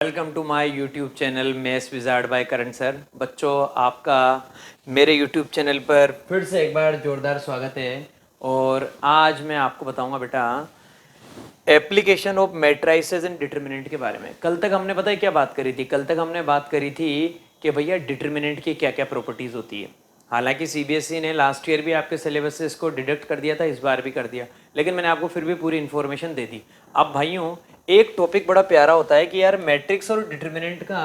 Welcome to my YouTube channel maths wizard by Karan sir. बच्चों, आपका मेरे यूट्यूब चैनल पर फिर से एक बार ज़ोरदार स्वागत है। और आज मैं आपको बताऊंगा बेटा application of matrices and determinant के बारे में। कल तक हमने पता है क्या बात करी थी? कल तक हमने बात करी थी कि भैया डिटर्मिनेंट की क्या क्या प्रॉपर्टीज़ होती है। हालांकि सीबीएसई ने लास्ट ईयर भी आपके सिलेबस से इसको डिडक्ट कर दिया था, इस बार भी कर दिया, लेकिन मैंने आपको फिर भी पूरी इन्फॉर्मेशन दे दी। अब भाइयों, एक टॉपिक बड़ा प्यारा होता है कि यार मैट्रिक्स और डिटर्मिनेंट का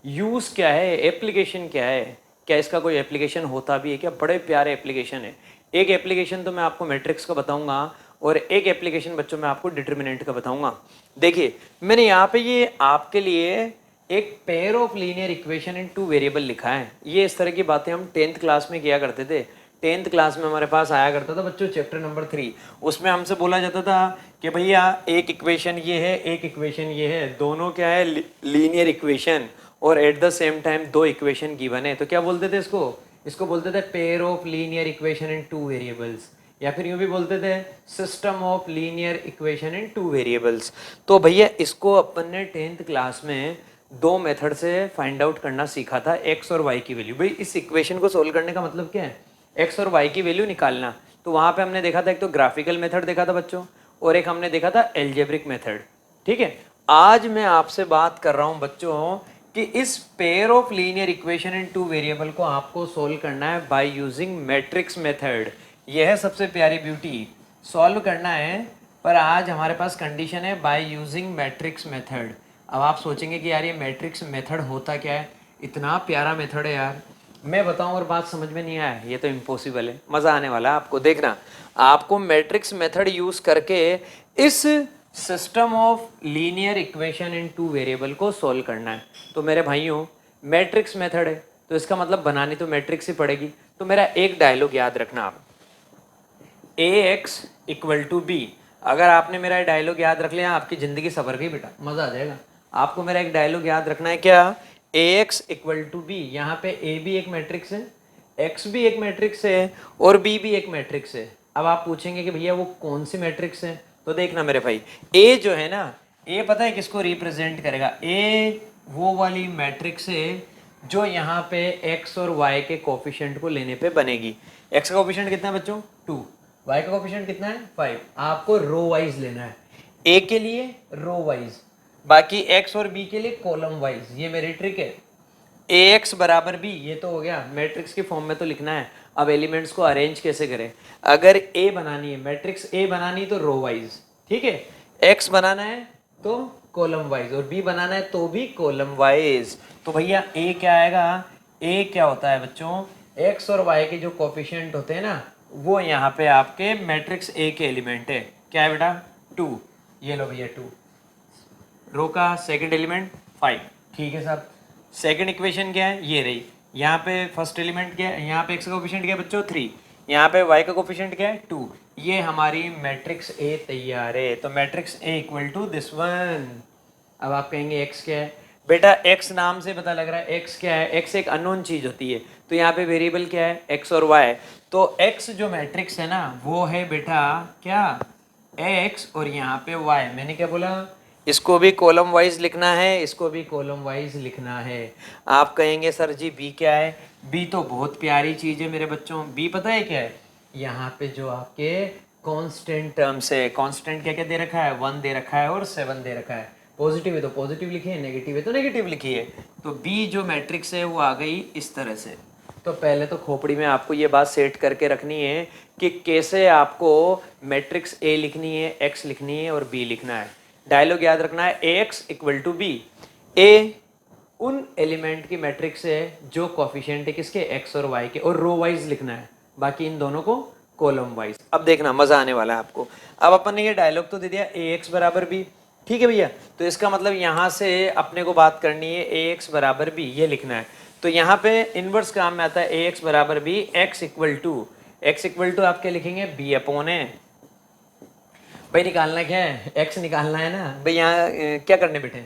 यूज़ क्या है, एप्लीकेशन क्या है, क्या इसका कोई एप्लीकेशन होता भी है क्या? बड़े प्यारे एप्लीकेशन है। एक एप्लीकेशन तो मैं आपको मैट्रिक्स का बताऊंगा और एक एप्लीकेशन बच्चों मैं आपको डिटर्मिनेंट का बताऊंगा। देखिए, मैंने यहाँ पे ये आपके लिए एक pair of linear equation in two variable लिखा है। ये इस तरह की बातें हम 10th क्लास में किया करते थे। 10th क्लास में हमारे पास आया करता था बच्चों चैप्टर नंबर 3। उसमें हमसे बोला जाता था कि भैया एक इक्वेशन ये है, एक इक्वेशन ये है, दोनों क्या है, लीनियर इक्वेशन, और एट द सेम टाइम दो इक्वेशन गिवन है। तो क्या बोलते थे इसको बोलते थे pair of linear equation in two variables, या फिर यूँ भी बोलते थे system of linear equation in two variables. तो भैया इसको अपन ने 10th क्लास में दो मेथड से फाइंड आउट करना सीखा था, एक्स और वाई की वैल्यू। भाई इस इक्वेशन को सोल्व करने का मतलब क्या है? एक्स और वाई की वैल्यू निकालना। तो वहाँ पे हमने देखा था एक तो ग्राफिकल मेथड देखा था बच्चों, और एक हमने देखा था एल्जेब्रिक मेथड। ठीक है, आज मैं आपसे बात कर रहा हूँ बच्चों कि इस pair of linear equation in two variable को आपको सोल्व करना है बाय यूजिंग मैट्रिक्स मेथड। यह है सबसे प्यारी ब्यूटी, सॉल्व करना है, पर आज हमारे पास कंडीशन है बाय यूजिंग मैट्रिक्स मेथड। अब आप सोचेंगे कि यार ये मैट्रिक्स मेथड होता क्या है? इतना प्यारा मेथड है यार, मैं बताऊं और बात समझ में नहीं आया ये तो इम्पॉसिबल है। मज़ा आने वाला है आपको, देखना। आपको मैट्रिक्स मेथड यूज़ करके इस system of linear equation in two variable को सोल्व करना है। तो मेरे भाइयों, मैट्रिक्स मेथड है तो इसका मतलब बनानी तो मैट्रिक्स ही पड़ेगी। तो मेरा एक डायलॉग याद रखना आप, ए एक्स इक्वल टू बी। अगर आपने मेरा डायलॉग याद रख लिया, आपकी ज़िंदगी सवर गई बेटा, मज़ा आ जाएगा। आपको मेरा एक डायलॉग याद रखना है, क्या? ए एक्स इक्वल टू बी। यहाँ पे ए भी एक मैट्रिक्स है, एक्स भी एक मैट्रिक्स है, और बी भी एक मैट्रिक्स है। अब आप पूछेंगे कि भैया वो कौन सी मैट्रिक्स है? तो देखना मेरे भाई, ए जो है ना, ए पता है किसको रिप्रेजेंट करेगा? ए वो वाली मैट्रिक्स है जो यहाँ पे एक्स और वाई के कोफिशिएंट को लेने पे बनेगी। एक्स का कोफिशिएंट कितना है बच्चों? 2। वाई का कोफिशिएंट कितना है? 5। आपको रो वाइज लेना है, ए के लिए रो वाइज, बाकी एक्स और बी के लिए कॉलम वाइज। ये मेरी ट्रिक है। ए एक्स बराबर बी, ये तो हो गया, मैट्रिक्स की फॉर्म में तो लिखना है। अब एलिमेंट्स को अरेंज कैसे करें? अगर ए बनानी है, मैट्रिक्स ए बनानी तो रो वाइज, ठीक है, एक्स बनाना है तो कॉलम वाइज, और बी बनाना है तो भी कॉलम वाइज। तो भैया ए क्या आएगा? ए क्या होता है बच्चों? एक्स और वाई के जो कोफिशिएंट होते हैं ना, वो यहाँ पे आपके मैट्रिक्स ए के एलिमेंट है। क्या है बेटा? 2। ये लो भैया 2। रो का सेकंड एलिमेंट 5। ठीक है साहब, सेकंड इक्वेशन क्या है? ये रही। यहाँ पे फर्स्ट एलिमेंट क्या है? यहाँ पे एक्स का कोफिशिएंट क्या है बच्चों? 3। यहाँ पे वाई का कोफिशिएंट क्या है? 2। ये हमारी मैट्रिक्स ए तैयार है। तो matrix A equal to this one. अब आप कहेंगे एक्स क्या है? बेटा एक्स नाम से पता लग रहा है एक्स क्या है। एक्स एक अननोन चीज होती है, तो यहाँ पे वेरिएबल क्या है? एक्स और वाई। तो एक्स जो मैट्रिक्स है ना, वो है बेटा क्या? एक्स, और यहाँ पे वाई। मैंने क्या बोला? इसको भी कॉलम वाइज लिखना है, इसको भी कॉलम वाइज लिखना है। आप कहेंगे सर जी बी क्या है? बी तो बहुत प्यारी चीज है मेरे बच्चों। बी पता है क्या है? यहाँ पे जो आपके कांस्टेंट टर्म्स है, कांस्टेंट क्या क्या दे रखा है? 1 दे रखा है और 7 दे रखा है। पॉजिटिव है तो पॉजिटिव लिखिए, नेगेटिव है तो नेगेटिव लिखिए। तो बी जो मैट्रिक्स है वो आ गई इस तरह से। तो पहले तो खोपड़ी में आपको ये बात सेट करके रखनी है कि कैसे आपको मैट्रिक्स ए लिखनी है, एक्स लिखनी है और बी लिखना है। डायलॉग याद रखना है, ए एक्स इक्वल टू बी। ए उन एलिमेंट की मैट्रिक्स है जो कोफिशिएंट है किसके? एक्स और वाई के, और रो वाइज लिखना है, बाकी इन दोनों को कॉलम वाइज। अब देखना मजा आने वाला है आपको। अब अपन ने ये डायलॉग तो दे दिया, ए एक्स बराबर बी, ठीक है भैया। तो इसका मतलब यहाँ से अपने को बात करनी है ए एक्स बराबर बी, ये लिखना है। तो यहाँ पे इनवर्स काम में आता है ए एक्स बराबर बी, एक्स इक्वल टू आप क्या लिखेंगे? बी अपॉन है। भाई निकालना क्या है? एक्स निकालना है ना भाई। यहाँ क्या करने बैठे?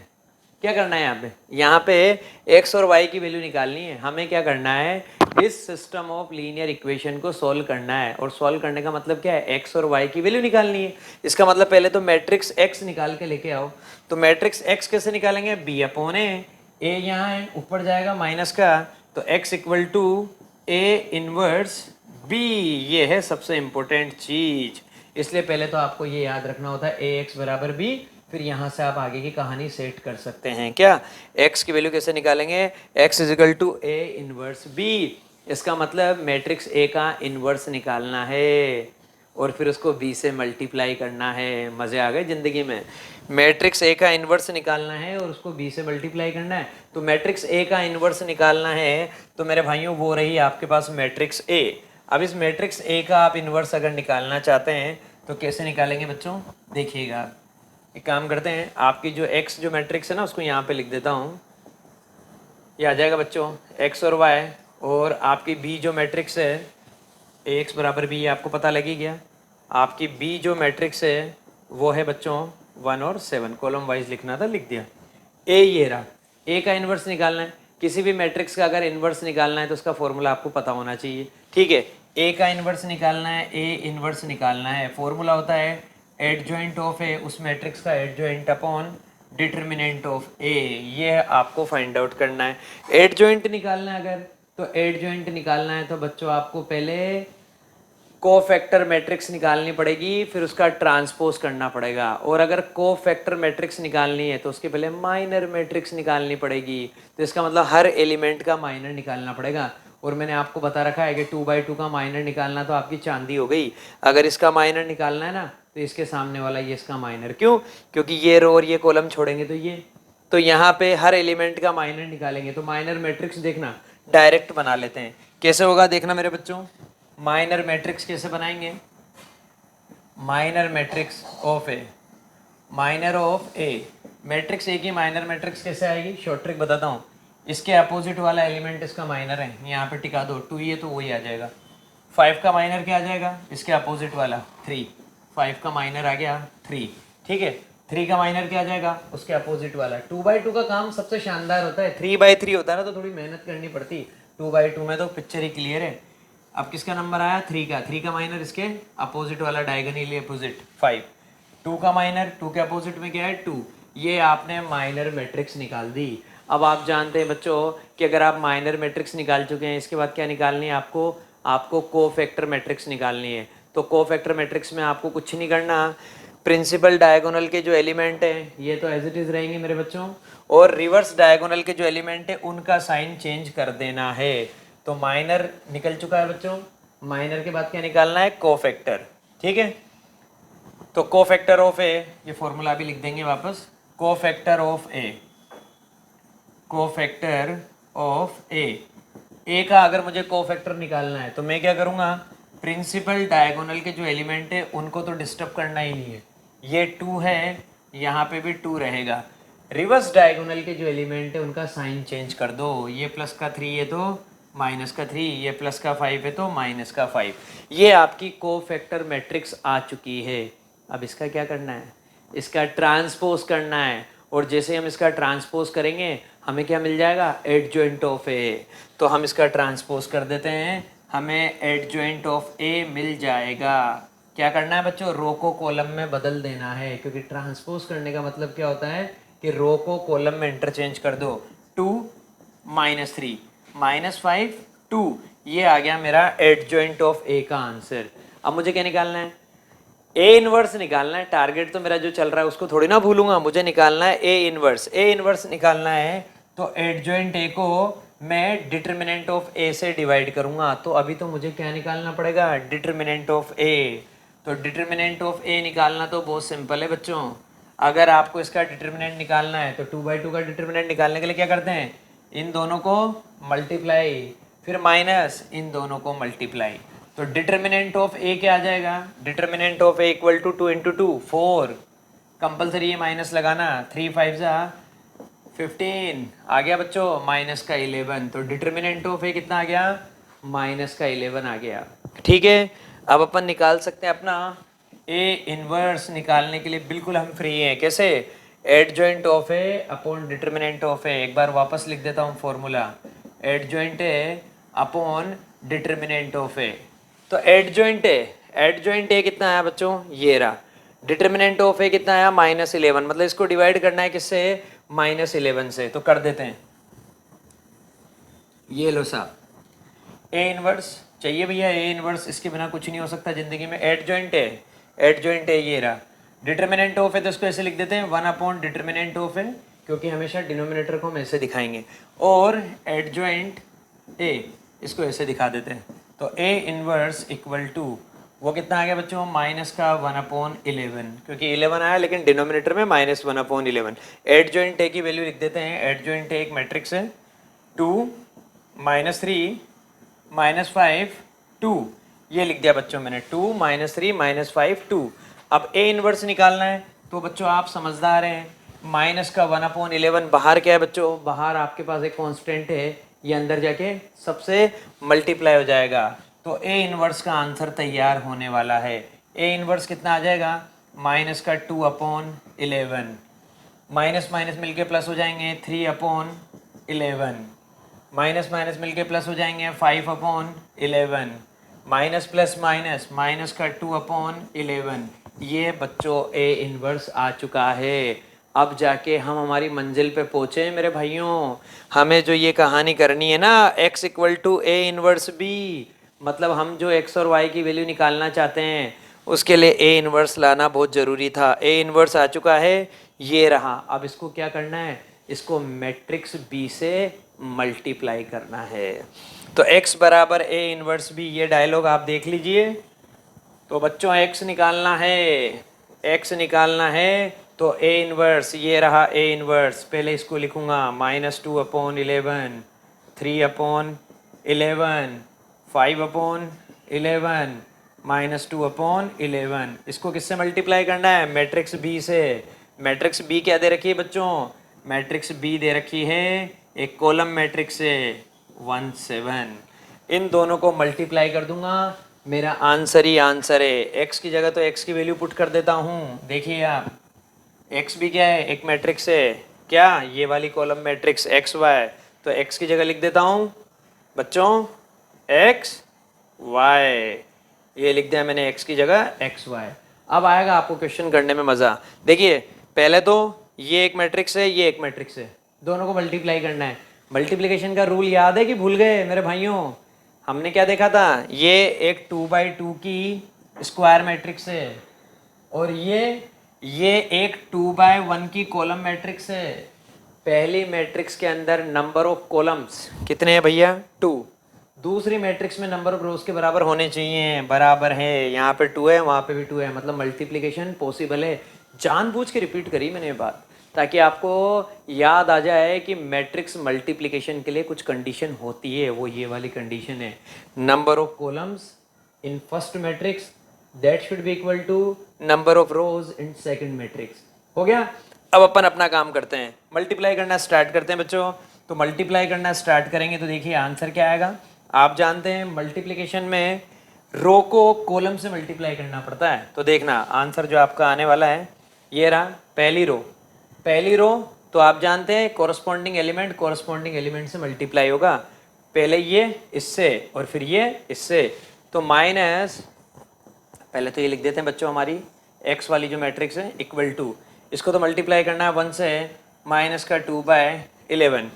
क्या करना है यहाँ पे x और y की वैल्यू निकालनी है। हमें क्या करना है, इस सिस्टम ऑफ लीनियर इक्वेशन को सॉल्व करना है। और सॉल्व करने का मतलब क्या है, x और y की वैल्यू निकालनी है। इसका मतलब पहले तो मैट्रिक्स x निकाल के लेके आओ। तो मैट्रिक्स x कैसे निकालेंगे, b अपॉन ए यहाँ है, ऊपर जाएगा माइनस का, तो x equal to a inverse b। ये है सबसे इम्पोर्टेंट चीज, इसलिए पहले तो आपको ये याद रखना होता है ax बराबर b। फिर यहाँ से आप आगे की कहानी सेट कर सकते हैं। क्या x की वैल्यू कैसे निकालेंगे, x is equal to a inverse b। इसका मतलब मैट्रिक्स a का इनवर्स निकालना है और फिर उसको b से मल्टीप्लाई करना है। मज़े आ गए ज़िंदगी में। मैट्रिक्स a का इन्वर्स निकालना है और उसको b से मल्टीप्लाई करना है। तो मैट्रिक्स a का इन्वर्स निकालना है तो मेरे भाइयों वो रही आपके पास मैट्रिक्स a। अब इस मैट्रिक्स a का आप इन्वर्स अगर निकालना चाहते हैं तो कैसे निकालेंगे बच्चों, देखिएगा। एक काम करते हैं, आपकी जो x जो मैट्रिक्स है ना उसको यहाँ पे लिख देता हूँ। ये आ जाएगा बच्चों x और y, और आपकी b जो मैट्रिक्स है ax बराबर b, ये आपको पता लग ही गया। आपकी b जो मैट्रिक्स है वो है बच्चों 1 और 7, कॉलम वाइज लिखना था, लिख दिया। a ये रहा, a का इन्वर्स निकालना है। किसी भी मैट्रिक्स का अगर इन्वर्स निकालना है तो उसका फॉर्मूला आपको पता होना चाहिए, ठीक है। a का इन्वर्स निकालना है, a इन्वर्स निकालना है, फॉर्मूला होता है एडजॉइंट ऑफ a, उस मैट्रिक्स का adjoint upon determinant of a। ये आपको फाइंड आउट करना है। एडजॉइंट निकालना है अगर, तो एडजॉइंट निकालना है तो बच्चों आपको पहले कोफैक्टर मैट्रिक्स निकालनी पड़ेगी, फिर उसका ट्रांसपोज करना पड़ेगा। और अगर कोफैक्टर मैट्रिक्स निकालनी है तो उसके पहले माइनर मैट्रिक्स निकालनी पड़ेगी। तो इसका मतलब हर एलिमेंट का माइनर निकालना पड़ेगा। और मैंने आपको बता रखा है कि 2/2 का माइनर निकालना तो आपकी चांदी हो गई। अगर इसका माइनर निकालना है ना तो इसके सामने वाला ये इसका माइनर, क्यों, क्योंकि ये रो और ये कॉलम छोड़ेंगे तो ये, तो यहाँ पे हर एलिमेंट का माइनर निकालेंगे। तो माइनर मैट्रिक्स देखना डायरेक्ट बना लेते हैं। कैसे होगा देखना मेरे बच्चों, माइनर मैट्रिक्स कैसे बनाएंगे, minor matrix of A, minor of A, matrix A की माइनर मैट्रिक्स कैसे आएगी, शॉर्ट ट्रिक बताता हूँ। इसके अपोजिट वाला एलिमेंट इसका माइनर है, यहाँ पे टिका दो 2, ये तो वही आ जाएगा। 5 का माइनर क्या आ जाएगा, इसके अपोजिट वाला 3, 5 का माइनर आ गया 3, ठीक है। 3 का माइनर क्या आ जाएगा, उसके अपोजिट वाला। 2/2 का काम सबसे शानदार होता है, 3/3 होता है ना तो थोड़ी मेहनत करनी पड़ती, 2/2 में तो पिक्चर ही क्लियर है। अब किसका नंबर आया, 3 का माइनर इसके अपोजिट वाला, डायगोनली अपोजिट 5। 2 का माइनर, 2 के अपोजिट में क्या है 2। ये आपने माइनर मैट्रिक्स निकाल दी। अब आप जानते हैं बच्चों कि अगर आप माइनर मैट्रिक्स निकाल चुके हैं, इसके बाद क्या निकालनी है आपको कोफैक्टर मैट्रिक्स निकालनी है। तो कोफैक्टर मैट्रिक्स में आपको कुछ नहीं करना, प्रिंसिपल डायगोनल के जो एलिमेंट हैं ये तो एज इट इज़ रहेंगे मेरे बच्चों, और रिवर्स डायगोनल के जो एलिमेंट है उनका साइन चेंज कर देना है। तो माइनर निकल चुका है बच्चों, माइनर के बाद क्या निकालना है, कोफैक्टर, ठीक है। तो कोफैक्टर ऑफ ए, ये फॉर्मूला भी लिख देंगे वापस, cofactor of A, cofactor of A का अगर मुझे कोफैक्टर निकालना है तो मैं क्या करूँगा, प्रिंसिपल डायगोनल के जो एलिमेंट है उनको तो डिस्टर्ब करना ही नहीं है। ये 2 है, यहाँ पे भी 2 रहेगा। रिवर्स डायगोनल के जो एलिमेंट है उनका साइन चेंज कर दो, ये प्लस का 3 है तो माइनस का 3, ये प्लस का 5 है तो माइनस का 5। ये आपकी कोफैक्टर मैट्रिक्स आ चुकी है। अब इसका क्या करना है, इसका ट्रांसपोज करना है। और जैसे हम इसका ट्रांसपोज करेंगे हमें क्या मिल जाएगा, एडजॉइंट ऑफ ए। तो हम इसका ट्रांसपोज कर देते हैं, हमें एडजॉइंट ऑफ ए मिल जाएगा। क्या करना है बच्चों, रो को कॉलम में बदल देना है, क्योंकि ट्रांसपोज करने का मतलब क्या होता है कि रो को कॉलम में इंटरचेंज कर दो। 2 -3 -5 2, ये आ गया मेरा एडजॉइंट ऑफ ए का आंसर। अब मुझे क्या निकालना है, ए इनवर्स निकालना है। टारगेट तो मेरा जो चल रहा है उसको थोड़ी ना भूलूंगा, मुझे निकालना है ए इनवर्स। ए इनवर्स निकालना है तो एडजॉइंट ए को मैं डिटर्मिनेंट ऑफ ए से डिवाइड करूंगा। तो अभी तो मुझे क्या निकालना पड़ेगा, डिटर्मिनेंट ऑफ ए। तो डिटर्मिनेंट ऑफ ए निकालना तो बहुत सिंपल है बच्चों। अगर आपको इसका डिटर्मिनेंट निकालना है तो 2/2 का डिटर्मिनेंट निकालने के लिए क्या करते हैं, इन दोनों को मल्टीप्लाई, फिर माइनस इन दोनों को मल्टीप्लाई। तो डिटर्मिनेंट ऑफ ए क्या आ जाएगा, determinant of A equal to 2 × 2 4, compulsory ये माइनस लगाना, 3 5 15 आ गया बच्चों, माइनस का 11। तो डिटर्मिनेंट ऑफ ए कितना आ गया, माइनस का 11 आ गया, ठीक है। अब अपन निकाल सकते हैं अपना ए इनवर्स। निकालने के लिए बिल्कुल हम फ्री हैं, कैसे, adjoint of A upon determinant of A, एक बार वापस लिख देता हूँ formula, adjoint A upon determinant of A. तो एडजॉइंट ए कितना आया बच्चों, ये रहा। डिटर्मिनेंट ऑफ ए कितना आया, -11, मतलब इसको डिवाइड करना है किससे, -11 से। तो कर देते हैं, ये लो साहब, ए इनवर्स चाहिए भैया, ए इनवर्स, इसके बिना कुछ नहीं हो सकता जिंदगी में। एडजॉइंट ए ये रहा। डिटर्मिनेंट ऑफ ए तो इसको ऐसे लिख देते हैं 1 अपॉन डिटर्मिनेंट ऑफ ए, क्योंकि हमेशा डिनोमिनेटर को हम ऐसे दिखाएंगे। और एडजॉइंट ए इसको ऐसे दिखा देते हैं। तो ए इनवर्स इक्वल टू वो कितना आ गया बच्चों, -1/11, क्योंकि 11 आया लेकिन डिनोमिनेटर में -1/11। एडजॉइंट ए की वैल्यू लिख देते हैं। एडजॉइंट ए एक मैट्रिक्स है, 2 -3 -5 2, ये लिख दिया बच्चों मैंने, 2 -3 -5 2। अब ए इनवर्स निकालना है, तो बच्चों आप समझदार हैं, -1/11 बाहर क्या है बच्चों, बाहर आपके पास एक कांस्टेंट है, ये अंदर जाके सबसे मल्टीप्लाई हो जाएगा। तो ए इनवर्स का आंसर तैयार होने वाला है। ए इनवर्स कितना आ जाएगा, -2/11, माइनस माइनस मिलके प्लस हो जाएंगे 3/11, माइनस माइनस मिलके प्लस हो जाएंगे 5/11, माइनस प्लस माइनस माइनस का 2/11। ये बच्चों ए इनवर्स आ चुका है। अब जाके हम हमारी मंजिल पे पहुँचे मेरे भाइयों। हमें जो ये कहानी करनी है ना, x = ए इनवर्स बी, मतलब हम जो x और y की वैल्यू निकालना चाहते हैं उसके लिए ए इनवर्स लाना बहुत ज़रूरी था। ए इनवर्स आ चुका है, ये रहा। अब इसको क्या करना है, इसको मैट्रिक्स बी से मल्टीप्लाई करना है। तो x बराबर ए इनवर्स बी, ये डायलॉग आप देख लीजिए। तो बच्चों x निकालना है, तो ए इनवर्स ये रहा। ए इनवर्स पहले इसको लिखूंगा, -2/11, 3/11, 5/11, -2/11। इसको किससे मल्टीप्लाई करना है, मैट्रिक्स बी से। मैट्रिक्स बी क्या दे रखी है बच्चों, मैट्रिक्स बी दे रखी है एक कॉलम मैट्रिक्स से 1 7। इन दोनों को मल्टीप्लाई कर दूंगा, मेरा आंसर ही आंसर है। एक्स की जगह तो एक्स की वैल्यू पुट कर देता हूँ। देखिए आप, एक्स भी क्या है, एक मैट्रिक्स है, क्या ये वाली कॉलम मैट्रिक्स एक्स वाई। तो एक्स की जगह लिख देता हूँ बच्चों एक्स वाई, ये लिख दिया मैंने एक्स की जगह एक्स वाई। अब आएगा आपको क्वेश्चन करने में मज़ा। देखिए पहले तो ये एक मैट्रिक्स है, ये एक मैट्रिक्स है, दोनों को मल्टीप्लाई करना है। मल्टीप्लिकेशन का रूल याद है कि भूल गए मेरे भाइयों? हमने क्या देखा था, ये एक 2/2 की स्क्वायर मैट्रिक्स है और ये एक 2/1 की कॉलम मैट्रिक्स है। पहली मैट्रिक्स के अंदर नंबर ऑफ कॉलम्स कितने हैं भैया, 2। दूसरी मैट्रिक्स में नंबर ऑफ रोज के बराबर होने चाहिए, बराबर है। यहाँ पे 2 है, वहाँ पे भी 2 है, मतलब मल्टीप्लिकेशन पॉसिबल है। जानबूझ के रिपीट करी मैंने ये बात ताकि आपको याद आ जाए कि मैट्रिक्स मल्टीप्लिकेशन के लिए कुछ कंडीशन होती है। वो ये वाली कंडीशन है, number of columns in first matrix that should be equal to number of rows in second matrix. हो गया। अब अपन अपना काम करते हैं, मल्टीप्लाई करना स्टार्ट करते हैं बच्चों। तो मल्टीप्लाई करना स्टार्ट करेंगे तो देखिए आंसर क्या आएगा। आप जानते हैं मल्टीप्लिकेशन में रो को कॉलम से मल्टीप्लाई करना पड़ता है। तो देखना आंसर जो आपका आने वाला है ये रहा, पहली रो। तो आप जानते हैं कोरस्पॉन्डिंग एलिमेंट से मल्टीप्लाई होगा। पहले ये इससे और फिर ये इससे। तो माइनस, पहले तो ये लिख देते हैं बच्चों, हमारी एक्स वाली जो मैट्रिक्स है इक्वल टू, इसको तो मल्टीप्लाई करना है 1 से, माइनस का 2/11।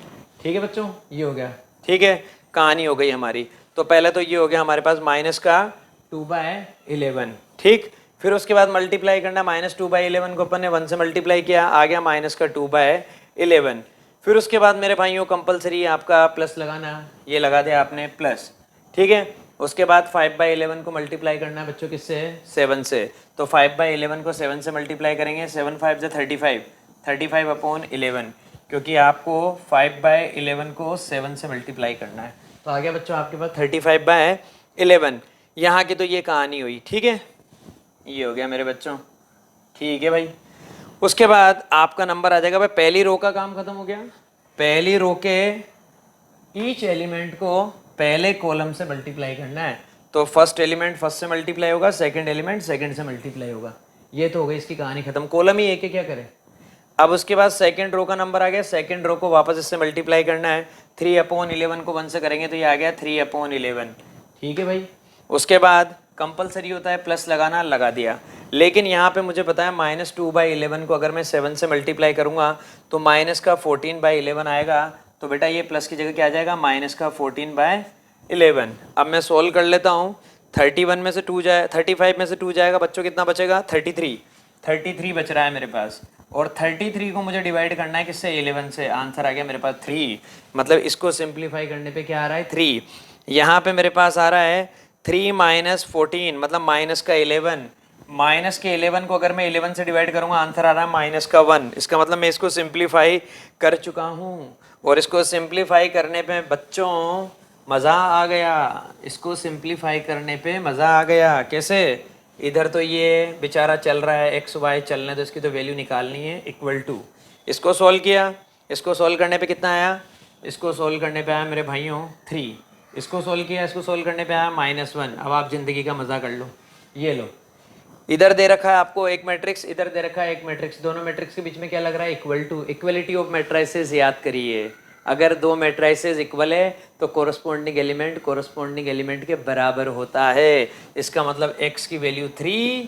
ठीक है बच्चों, ये हो गया। ठीक है, कहानी हो गई हमारी। तो पहले तो ये हो गया हमारे पास माइनस का 2/11। ठीक, फिर उसके बाद मल्टीप्लाई करना, -2/11 को अपन ने 1 से मल्टीप्लाई किया, आ गया माइनस का 2/11। फिर उसके बाद मेरे भाइयों कंपलसरी आपका प्लस लगाना, ये लगा दिया आपने प्लस। ठीक है, उसके बाद 5/11 को मल्टीप्लाई करना है बच्चों, किससे, 7 से। तो 5/11 को 7 से मल्टीप्लाई करेंगे, 7 5 जा 35, 35/11, क्योंकि आपको 5/11 को 7 से मल्टीप्लाई करना है। तो आ गया बच्चों आपके पास 35/11। यहाँ की तो ये कहानी हुई। ठीक है, ये हो गया मेरे बच्चों। ठीक है भाई, उसके बाद आपका नंबर आ जाएगा भाई, पहली रो का काम खत्म हो गया। पहली रो के ईच एलिमेंट को पहले कॉलम से मल्टीप्लाई करना है। तो फर्स्ट एलिमेंट फर्स्ट से मल्टीप्लाई होगा, सेकंड एलिमेंट सेकंड से मल्टीप्लाई होगा। ये तो हो गई इसकी कहानी खत्म। कॉलम ही एक है, क्या करें। अब उसके बाद सेकंड रो का नंबर आ गया, सेकंड रो को वापस इससे मल्टीप्लाई करना है, 3/11 को 1 से करेंगे तो ये आ गया 3/11। ठीक है भाई। उसके बाद कंपलसरी होता है प्लस लगाना, लगा दिया। लेकिन यहाँ पे मुझे पता है -2/11 को अगर मैं 7 से मल्टीप्लाई करूँगा तो माइनस का 14/11 आएगा। तो बेटा ये प्लस की जगह क्या आ जाएगा, माइनस का 14/11। अब मैं सोल्व कर लेता हूँ। 31 में से 2 जाए, 35 में से 2 जाएगा बच्चों, कितना बचेगा, 33 बच रहा है मेरे पास। और 33 को मुझे डिवाइड करना है किससे, 11 से। आंसर आ गया मेरे पास 3। मतलब इसको सिंप्लीफाई करने पे क्या आ रहा है, 3। यहाँ पे मेरे पास आ रहा है 3 - 14, मतलब माइनस का 11। माइनस के 11 को अगर मैं 11 से डिवाइड करूँगा आंसर आ रहा है माइनस का 1। इसका मतलब मैं इसको सिंप्लीफाई कर चुका हूँ। और इसको सिंप्लीफाई करने पे बच्चों मज़ा आ गया। इसको सिंप्लीफाई करने पे मज़ा आ गया। कैसे, इधर तो ये बेचारा चल रहा है, एक्स वाई चलने, तो इसकी तो वैल्यू निकालनी है, इक्वल टू। इसको सॉल्व किया, इसको सॉल्व करने पे कितना आया, इसको सॉल्व करने पे आया मेरे भाइयों 3। इसको सॉल्व किया, इसको सॉल्व करने पे आया -1। अब आप ज़िंदगी का मज़ा कर लो। ये लो, इधर दे रखा है आपको एक मैट्रिक्स, इधर दे रखा है एक मैट्रिक्स। दोनों मैट्रिक्स के बीच में क्या लग रहा है, equal to. Equality of matrices याद करिए। अगर दो मैट्रिसेस इक्वल है तो कोरस्पोंडिंग एलिमेंट के बराबर होता है। इसका मतलब x की वैल्यू 3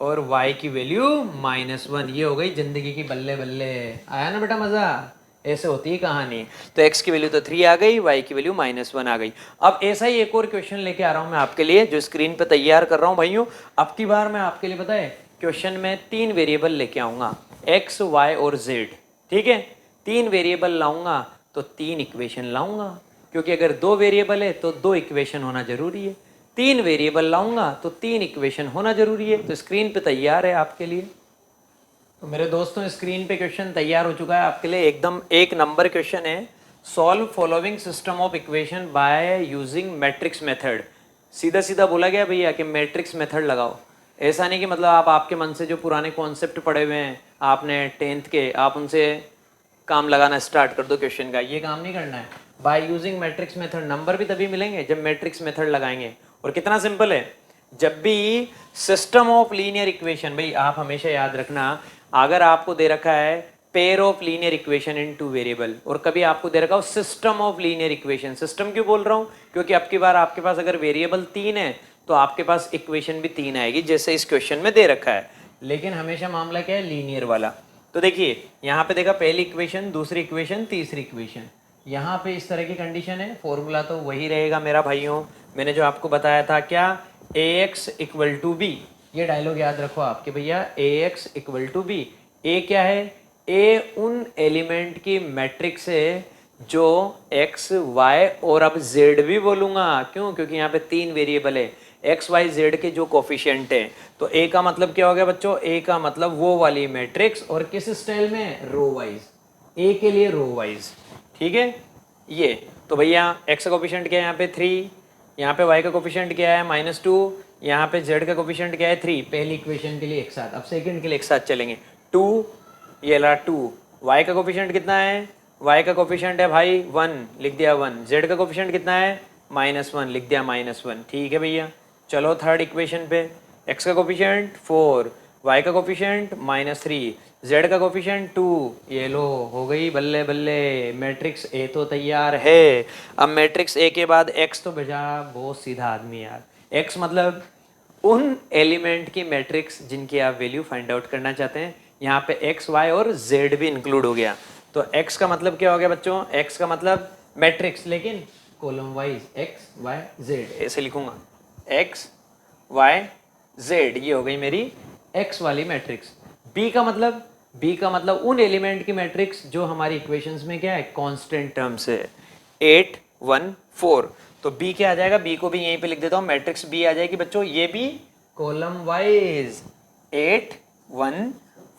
और y की वैल्यू -1। ये हो गई जिंदगी की बल्ले बल्ले। आया ना बेटा मज़ा, ऐसे होती है कहानी। तो x की वैल्यू तो 3 आ गई, y की वैल्यू -1 आ गई। अब ऐसा ही एक और क्वेश्चन लेके आ रहा हूँ मैं आपके लिए, जो स्क्रीन पे तैयार कर रहा हूँ भाइयों। अब की बार मैं आपके लिए पता है क्वेश्चन में 3 वेरिएबल लेके आऊँगा, x, y और z। ठीक है, 3 वेरिएबल लाऊंगा तो 3 इक्वेशन लाऊंगा, क्योंकि अगर 2 वेरिएबल है तो 2 इक्वेशन होना जरूरी है। 3 वेरिएबल लाऊंगा तो 3 इक्वेशन होना जरूरी है। तो स्क्रीन पे तैयार है आपके लिए। तो मेरे दोस्तों स्क्रीन पे क्वेश्चन तैयार हो चुका है आपके लिए, एकदम 1 नंबर क्वेश्चन है। Solve following system of equation by using matrix method. सीधा सीधा बोला गया भैया कि मैट्रिक्स मेथड लगाओ। ऐसा नहीं कि मतलब आप आपके मन से जो पुराने कॉन्सेप्ट पढ़े हुए हैं आपने 10th के, आप उनसे काम लगाना स्टार्ट कर दो क्वेश्चन का। ये काम नहीं करना है। By using matrix method, number भी तभी मिलेंगे जब मैट्रिक्स मेथड लगाएंगे। और कितना सिंपल है, जब भी सिस्टम ऑफ लीनियर इक्वेशन, भाई आप हमेशा याद रखना, अगर आपको दे रखा है pair of linear equation in 2 variable, और कभी आपको दे रखा हो system of linear equation. System क्यों बोल रहा हूँ, क्योंकि अब की बार आपके पास अगर वेरिएबल 3 है तो आपके पास इक्वेशन भी 3 आएगी, जैसे इस क्वेश्चन में दे रखा है। लेकिन हमेशा मामला क्या है, लीनियर वाला। तो देखिए यहाँ पे देखा, पहली इक्वेशन, दूसरी इक्वेशन, तीसरी इक्वेशन। यहाँ पे इस तरह की कंडीशन है, फॉर्मूला तो वही रहेगा मेरा भाइयों। मैंने जो आपको बताया था क्या, ax = b। ये डायलॉग याद रखो आपके भैया, ax = b। a क्या है, a उन एलिमेंट की मैट्रिक्स है जो x, y और अब z भी बोलूँगा। क्यों, क्योंकि यहाँ पे 3 वेरिएबल है, x, y, z के जो कोफिशिएंट है। तो a का मतलब क्या हो गया बच्चों, a का मतलब वो वाली मैट्रिक्स, और किस स्टाइल में, रो वाइज। a के लिए रो वाइज। ठीक है, ये तो भैया x का कोफिशिएंट क्या है यहाँ पे 3, यहाँ पे y का कोफिशिएंट क्या है -2, यहाँ पे z का कोफिशिएंट क्या है 3। पहली इक्वेशन के लिए एक साथ, अब सेकंड के लिए एक साथ चलेंगे। 2, ये ला 2। y का कोफिशिएंट कितना है, y का कोफिशिएंट है भाई 1, लिख दिया 1। z का कोफिशिएंट कितना है, -1, लिख दिया -1। ठीक है भैया, चलो थर्ड इक्वेशन पे। x का कोफिशिएंट 4, y का कोफिशिएंट -3, z का कोफिशिएंट 2। ये लो, हो गई बल्ले बल्ले, मैट्रिक्स ए तो तैयार है। अब मैट्रिक्स ए के बाद x तो बेटा बहुत सीधा आदमी यार। x मतलब उन एलिमेंट की मैट्रिक्स जिनकी आप वैल्यू फाइंड आउट करना चाहते हैं। यहाँ पे x, y और z भी इंक्लूड हो गया। तो x का मतलब क्या हो गया बच्चों, x का मतलब मैट्रिक्स, लेकिन column wise x, y, z ऐसे लिखूंगा, x, y, z। ये हो गई मेरी x वाली मैट्रिक्स। b का मतलब उन एलिमेंट की मैट्रिक्स जो हमारी इक्वेशंस में क्या है, कांस्टेंट टर्म्स है, 8, 1, 4। तो b क्या आ जाएगा, b को भी यहीं पे लिख देता हूँ, मैट्रिक्स b आ जाएगी बच्चों, ये भी कॉलम वाइज 8, 1,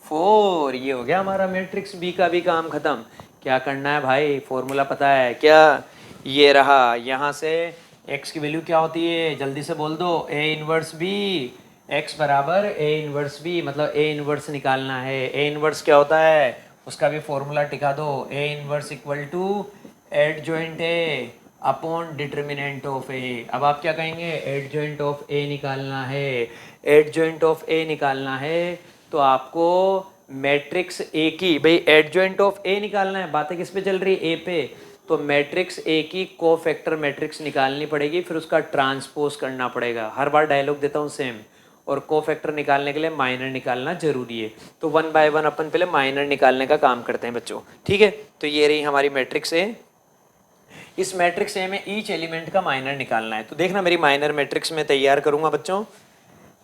4। ये हो गया हमारा मैट्रिक्स b का भी काम खत्म। क्या करना है भाई, फॉर्मूला पता है क्या, ये रहा। यहाँ से x की वैल्यू क्या होती है, जल्दी से बोल दो, a इनवर्स b। x बराबर a इनवर्स b, मतलब a इनवर्स निकालना है। a इनवर्स क्या होता है, उसका भी फॉर्मूला टिका दो, a inverse = adjoint a upon determinant of a। अब आप क्या कहेंगे, एडजॉइंट ऑफ a निकालना है। एडजॉइंट ऑफ a निकालना है तो आपको मैट्रिक्स ए की, भाई एडजॉइंट ऑफ ए निकालना है, बातें किस पे चल रही है, ए पे, तो मैट्रिक्स ए की कोफैक्टर मैट्रिक्स निकालनी पड़ेगी, फिर उसका ट्रांसपोज करना पड़ेगा। हर बार डायलॉग देता हूँ सेम, और कोफैक्टर निकालने के लिए माइनर निकालना जरूरी है। तो 1 बाय 1 अपन पहले माइनर निकालने का काम करते हैं बच्चों, ठीक है। तो ये रही हमारी मैट्रिक्स ए। इस मैट्रिक्स ए में ईच एलिमेंट का माइनर निकालना है। तो देखना मेरी माइनर मैट्रिक्स में तैयार करूंगा बच्चों।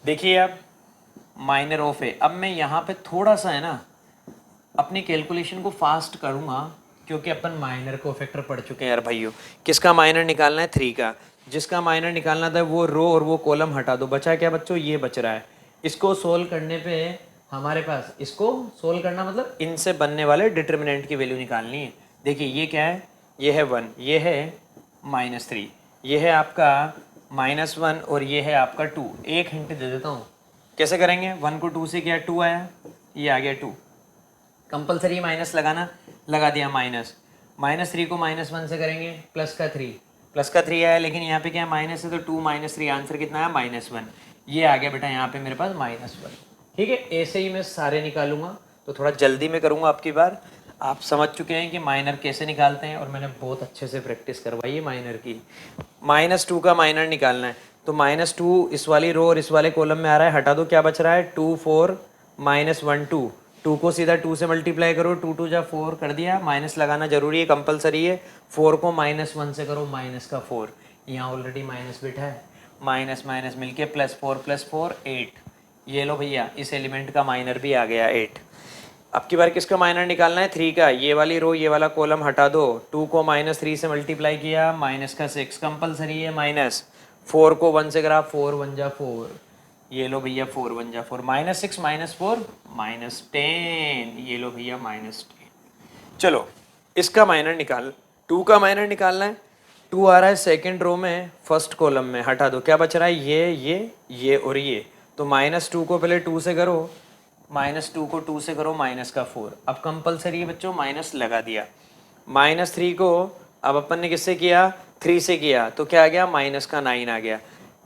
देखिए अब माइनर ऑफ ए, अब मैं यहाँ पे थोड़ा सा है ना अपनी कैलकुलेशन को फास्ट करूंगा, क्योंकि अपन माइनर कोफैक्टर पढ़ चुके हैं यार भाइयों। किसका माइनर निकालना है, 3 का। जिसका माइनर निकालना था वो रो और वो कॉलम हटा दो, बचा क्या बच्चों, ये बच रहा है। इसको सोल्व करने पे हमारे पास, इसको सोल्व करना मतलब इनसे बनने वाले डिटर्मिनेंट की वैल्यू निकालनी है। देखिए ये क्या है, ये है 1, ये है -3, ये है आपका -1 और ये है आपका 2। एक हिंट दे देता हूँ कैसे करेंगे। 1 को 2 से किया 2 आया, ये आ गया 2। कंपलसरी माइनस लगाना, लगा दिया माइनस। -3 को -1 से करेंगे प्लस का 3, प्लस का 3 आया, लेकिन यहाँ पे क्या है माइनस है, तो 2 - 3 आंसर कितना है -1। ये आ गया बेटा यहाँ पे मेरे पास -1। ठीक है, ऐसे ही मैं सारे निकालूंगा, तो थोड़ा जल्दी में करूँगा आपकी बार। आप समझ चुके हैं कि माइनर कैसे निकालते हैं, और मैंने बहुत अच्छे से प्रैक्टिस करवाई है माइनर की। -2 का माइनर निकालना है, तो -2 इस वाली रो और इस वाले कॉलम में आ रहा है, हटा दो, क्या बच रहा है 2 4 -1 2। 2 को सीधा 2 से मल्टीप्लाई करो, 2 2 जा 4 कर दिया, माइनस लगाना जरूरी है, कंपलसरी है। 4 को -1 से करो, माइनस का 4, यहाँ ऑलरेडी माइनस बिठा है, माइनस माइनस मिलके +4 + 4 8। ये लो भैया, इस एलिमेंट का माइनर भी आ गया 8। अब की बार किसका माइनर निकालना है, 3 का। ये वाली रो ये वाला कॉलम हटा दो, 2 को -3 से मल्टीप्लाई किया, माइनस का 6, कंपलसरी है माइनस। 4 को 1 से करा, 4 1 जा 4, ये लो भैया 4 1 जा 4, -6 -4 -10, ये लो भैया -10। चलो इसका माइनर निकाल, 2 का माइनर निकालना है। 2 आ रहा है सेकंड रो में, फर्स्ट कॉलम में, हटा दो, क्या बच रहा है, ये और ये। तो -2 को पहले 2 से करो, -2 को 2 से करो, माइनस का 4। अब कंपलसरी बच्चों माइनस लगा दिया। -3 को अब अपन ने किससे किया, 3 से किया, तो क्या आ गया, माइनस का 9 आ गया।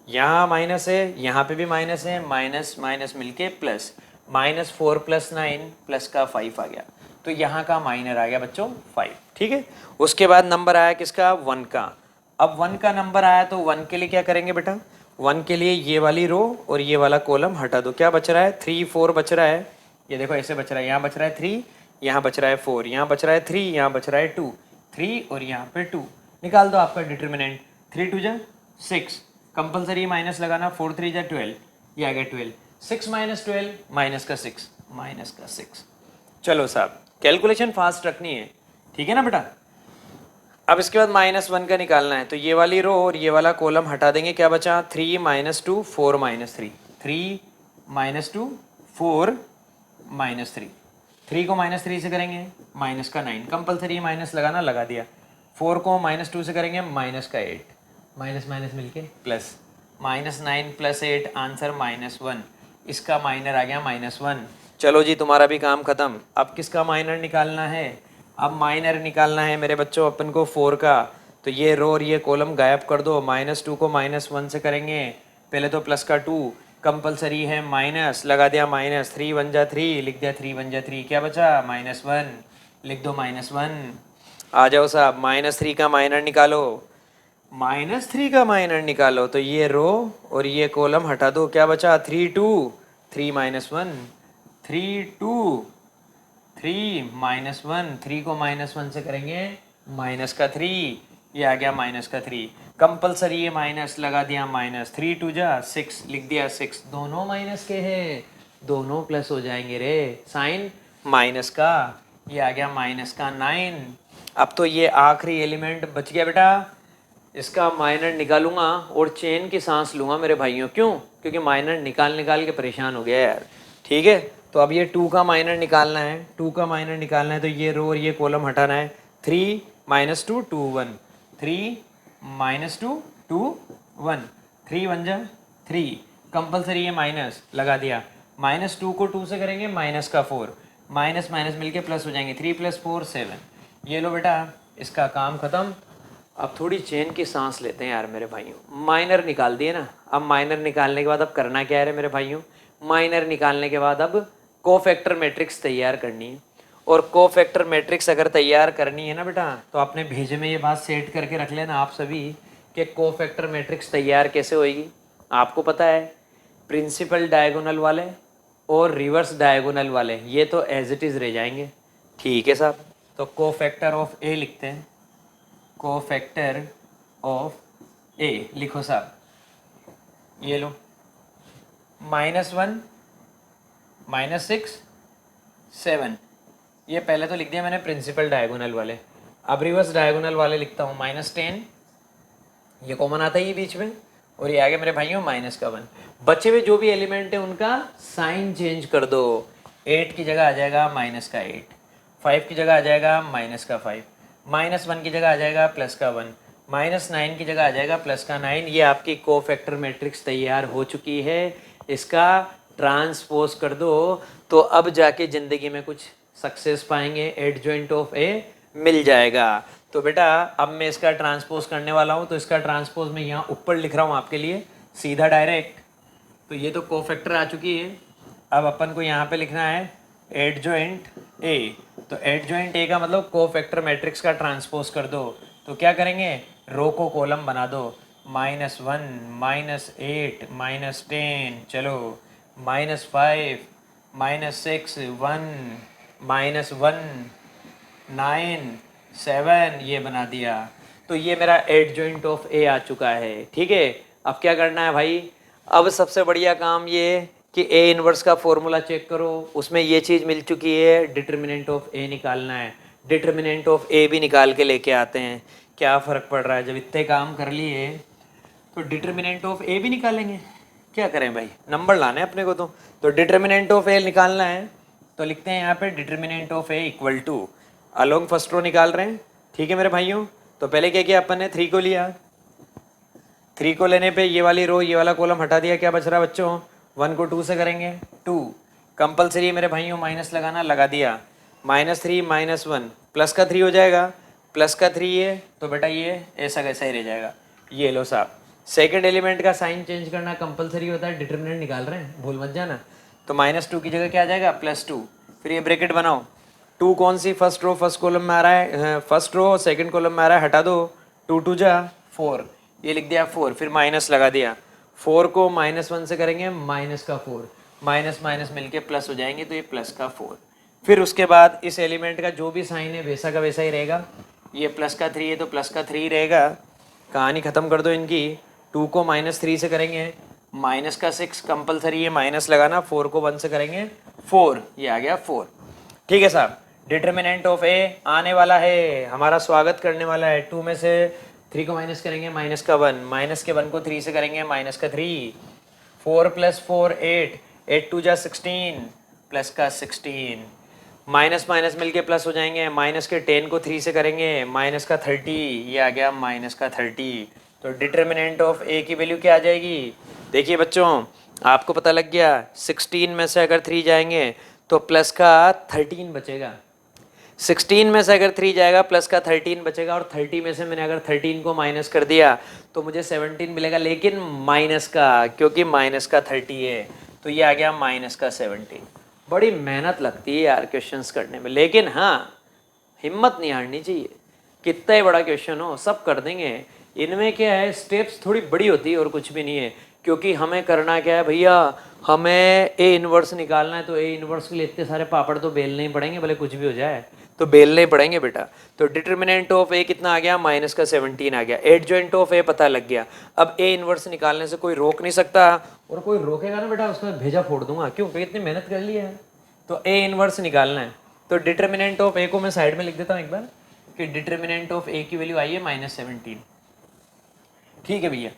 यहाँ माइनस है, यहाँ पे भी माइनस है, माइनस माइनस मिलके प्लस, -4 + 9 प्लस का 5 आ गया। तो यहाँ का माइनर आ गया बच्चों 5। ठीक है, उसके बाद नंबर आया किसका, 1 का। अब 1 का नंबर आया, तो 1 के लिए क्या करेंगे बेटा, 1 के लिए ये वाली रो और ये वाला कॉलम हटा दो, क्या बच रहा है 3 4 बच रहा है। ये देखो ऐसे बच रहा है, यहाँ बच रहा है 3, यहाँ बच रहा है 4, यहाँ बच रहा है 3, यहाँ बच रहा है 2, 3 और यहाँ पे 2। निकाल दो आपका डिटर्मिनेंट, 3 2 जा 6, कंपलसरी माइनस लगाना, 4 3 जा 12, ये आ गया 12। 6 - 12 माइनस का 6, माइनस का 6। चलो साहब कैलकुलेशन फास्ट रखनी है, ठीक है ना बेटा। अब इसके बाद -1 का निकालना है, तो ये वाली रो और ये वाला कॉलम हटा देंगे, क्या बचा 3 - 2 4 -3, 3 - 2 4 -3। 3 को -3 से करेंगे, माइनस का 9, कंपलसरी माइनस लगाना, लगा दिया। 4 को -2 से करेंगे, माइनस का 8, माइनस माइनस मिलके प्लस, -9 + 8 आंसर -1। इसका माइनर आ गया -1। चलो जी तुम्हारा भी काम खत्म। अब किसका माइनर निकालना है, अब माइनर निकालना है मेरे बच्चों अपन को 4 का। तो ये रो और ये कॉलम गायब कर दो, -2 को -1 से करेंगे, पहले तो प्लस का 2, कंपलसरी है माइनस, लगा दिया माइनस, 3 1 जा 3, लिख दिया 3 1 जा 3, क्या बचा -1, लिख दो -1। आ जाओ साहब, -3 का माइनर निकालो, -3 का माइनर निकालो, तो ये रो और ये कॉलम हटा दो, क्या बचा 3 2, 3 -1, 3 2 3 -1, 3 को -1 से करेंगे, माइनस का 3, ये आ गया माइनस का 3, कंपलसरी ये माइनस, लगा दिया माइनस, 3 2 जा 6, लिख दिया 6। दोनों माइनस के हैं, दोनों प्लस हो जाएंगे रे, साइन माइनस का, ये आ गया माइनस का 9। अब तो ये आखिरी एलिमेंट बच गया बेटा, इसका माइनर निकालूंगा और चैन की सांस लूंगा मेरे भाइयों। क्यों, क्योंकि माइनर निकाल निकाल के परेशान हो गया यार। ठीक है, तो अब ये 2 का माइनर निकालना है, 2 का माइनर निकालना है, तो ये रो और ये कॉलम हटाना है। 3 - 2 2 1, 3 - 2 2 1, 3 1 जा 3, कंपलसरी ये माइनस, लगा दिया। -2 को 2 से करेंगे, माइनस का 4, माइनस माइनस मिलके प्लस हो जाएंगे, 3 + 4 7। ये लो बेटा, इसका काम खत्म। अब थोड़ी चैन की सांस लेते हैं यार मेरे भाइयों। माइनर निकाल दिए ना, अब माइनर निकालने के बाद अब करना क्या है रे मेरे भाइयों, माइनर निकालने के बाद अब कोफैक्टर मैट्रिक्स तैयार करनी है। और कोफैक्टर मैट्रिक्स अगर तैयार करनी है ना बेटा, तो आपने भेजे में ये बात सेट करके रख लेना आप सभी कि कोफैक्टर मैट्रिक्स तैयार कैसे होएगी। आपको पता है प्रिंसिपल डायगोनल वाले और रिवर्स डायगोनल वाले ये तो एज इट इज़ रह जाएंगे, ठीक है साहब। तो कोफैक्टर ऑफ ए लिखते हैं, कोफैक्टर ऑफ ए लिखो साहब, ये लो -1 -6 7, ये पहले तो लिख दिया मैंने प्रिंसिपल डायगोनल वाले। अब रिवर्स डायगोनल वाले लिखता हूँ -10, ये कॉमन आता ही बीच में, और ये आगे मेरे भाइयों -1। बचे हुए जो भी एलिमेंट है उनका साइन चेंज कर दो। 8 की जगह आ जाएगा -8, 5 की जगह आ जाएगा -5, -1 की जगह आ जाएगा +1, -9 की जगह आ जाएगा +9। ये आपकी कोफैक्टर मैट्रिक्स तैयार हो चुकी है। इसका ट्रांसपोज कर दो तो अब जाके ज़िंदगी में कुछ सक्सेस पाएंगे, एडजॉइंट ऑफ ए मिल जाएगा। तो बेटा अब मैं इसका ट्रांसपोज करने वाला हूँ, तो इसका ट्रांसपोज मैं यहाँ ऊपर लिख रहा हूँ आपके लिए सीधा डायरेक्ट। तो ये तो कोफैक्टर आ चुकी है, अब अपन को यहाँ पे लिखना है एडजॉइंट ए। तो एडजॉइंट ए का मतलब कोफैक्टर मैट्रिक्स का ट्रांसपोज कर दो। तो क्या करेंगे, रो को कॉलम बना दो, -1 -8 -10, चलो -5 -6 1 -1 9 7, ये बना दिया। तो ये मेरा एडजॉइंट ऑफ ए आ चुका है, ठीक है। अब क्या करना है भाई, अब सबसे बढ़िया काम ये कि ए इनवर्स का फॉर्मूला चेक करो, उसमें ये चीज़ मिल चुकी है, डिटर्मिनेंट ऑफ ए निकालना है। डिटर्मिनेंट ऑफ ए भी निकाल के लेके आते हैं, क्या फ़र्क पड़ रहा है, जब इतने काम कर लिए तो डिटर्मिनेंट ऑफ ए भी निकालेंगे। क्या करें भाई, नंबर लाना है अपने को। तो डिटर्मिनेंट ऑफ ए निकालना है, तो लिखते हैं यहाँ पे determinant of A equal to along first row निकाल रहे हैं, ठीक है मेरे भाइयों। तो पहले क्या किया अपन ने, 3 को लिया, 3 को लेने पे ये वाली रो ये वाला कॉलम हटा दिया, क्या बच रहा बच्चों, 1 को 2 से करेंगे 2, कंपलसरी मेरे भाइयों माइनस लगाना, लगा दिया, -3 -1 प्लस का 3 हो जाएगा, प्लस का 3 है तो बेटा ये ऐसा कैसा ही रह जाएगा। ये लो साहब, सेकंड एलिमेंट का साइन चेंज करना कंपलसरी होता है, डिटर्मिनेंट निकाल रहे हैं भूल मत जाना। तो -2 की जगह क्या आ जाएगा +2, फिर ये ब्रैकेट बनाओ, 2 कौन सी फर्स्ट रो फर्स्ट कॉलम में आ रहा है, फर्स्ट रो सेकंड कॉलम में आ रहा है, हटा दो, 2 2 जा 4, ये लिख दिया 4, फिर माइनस लगा दिया, 4 को -1 से करेंगे -4, माइनस माइनस मिलके प्लस हो जाएंगे, तो ये +4। फिर उसके बाद इस एलिमेंट का जो भी साइन है वैसा का वैसा ही रहेगा, ये +3 है तो +3 रहेगा। कहानी ख़त्म कर दो इनकी, 2 को -3 से करेंगे -6 कंपलसरी है माइनस लगाना, 4 को 1 से करेंगे 4, ये आ गया 4, ठीक है साहब। डिटर्मिनेंट ऑफ ए आने वाला है, हमारा स्वागत करने वाला है। 2 में से 3 को माइनस करेंगे -1, माइनस के 1 को 3 से करेंगे -3, 4 + 4 8, 8 2 जा 16, प्लस का 16, माइनस माइनस मिलके प्लस हो जाएंगे, माइनस के 10 को 3 से करेंगे -30, ये आ गया -30। तो डिटर्मिनेंट ऑफ ए की वैल्यू क्या आ जाएगी, देखिए बच्चों आपको पता लग गया, 16 में से अगर 3 जाएंगे तो प्लस का 13 बचेगा, 16 में से अगर 3 जाएगा प्लस का 13 बचेगा, और 30 में से मैंने अगर 13 को माइनस कर दिया तो मुझे 17 मिलेगा, लेकिन माइनस का, क्योंकि माइनस का 30 है तो ये आ गया -17। बड़ी मेहनत लगती है यार क्वेश्चंस करने में, लेकिन हाँ हिम्मत नहीं हारनी चाहिए, कितना ही बड़ा क्वेश्चन हो सब कर देंगे। इनमें क्या है, स्टेप्स थोड़ी बड़ी होती है और कुछ भी नहीं है, क्योंकि हमें करना क्या है भैया, हमें ए इनवर्स निकालना है, तो ए इनवर्स के लिए इतने सारे पापड़ तो बेलने ही पड़ेंगे, भले कुछ भी हो जाए तो बेलने ही पड़ेंगे बेटा। तो डिटर्मिनेंट ऑफ ए कितना आ गया, -17 आ गया, एडजॉइंट ऑफ ए पता लग गया। अब ए इनवर्स निकालने से कोई रोक नहीं सकता, और कोई रोकेगा ना बेटा उसका भेजा फोड़ दूंगा, क्यों, क्योंकि इतनी मेहनत कर ली है। तो ए इनवर्स निकालना है, तो डिटर्मिनेंट ऑफ ए को मैं साइड में लिख देता हूँ एक बार, कि डिटर्मिनेंट ऑफ ए की वैल्यू आई है -17, ठीक है भैया।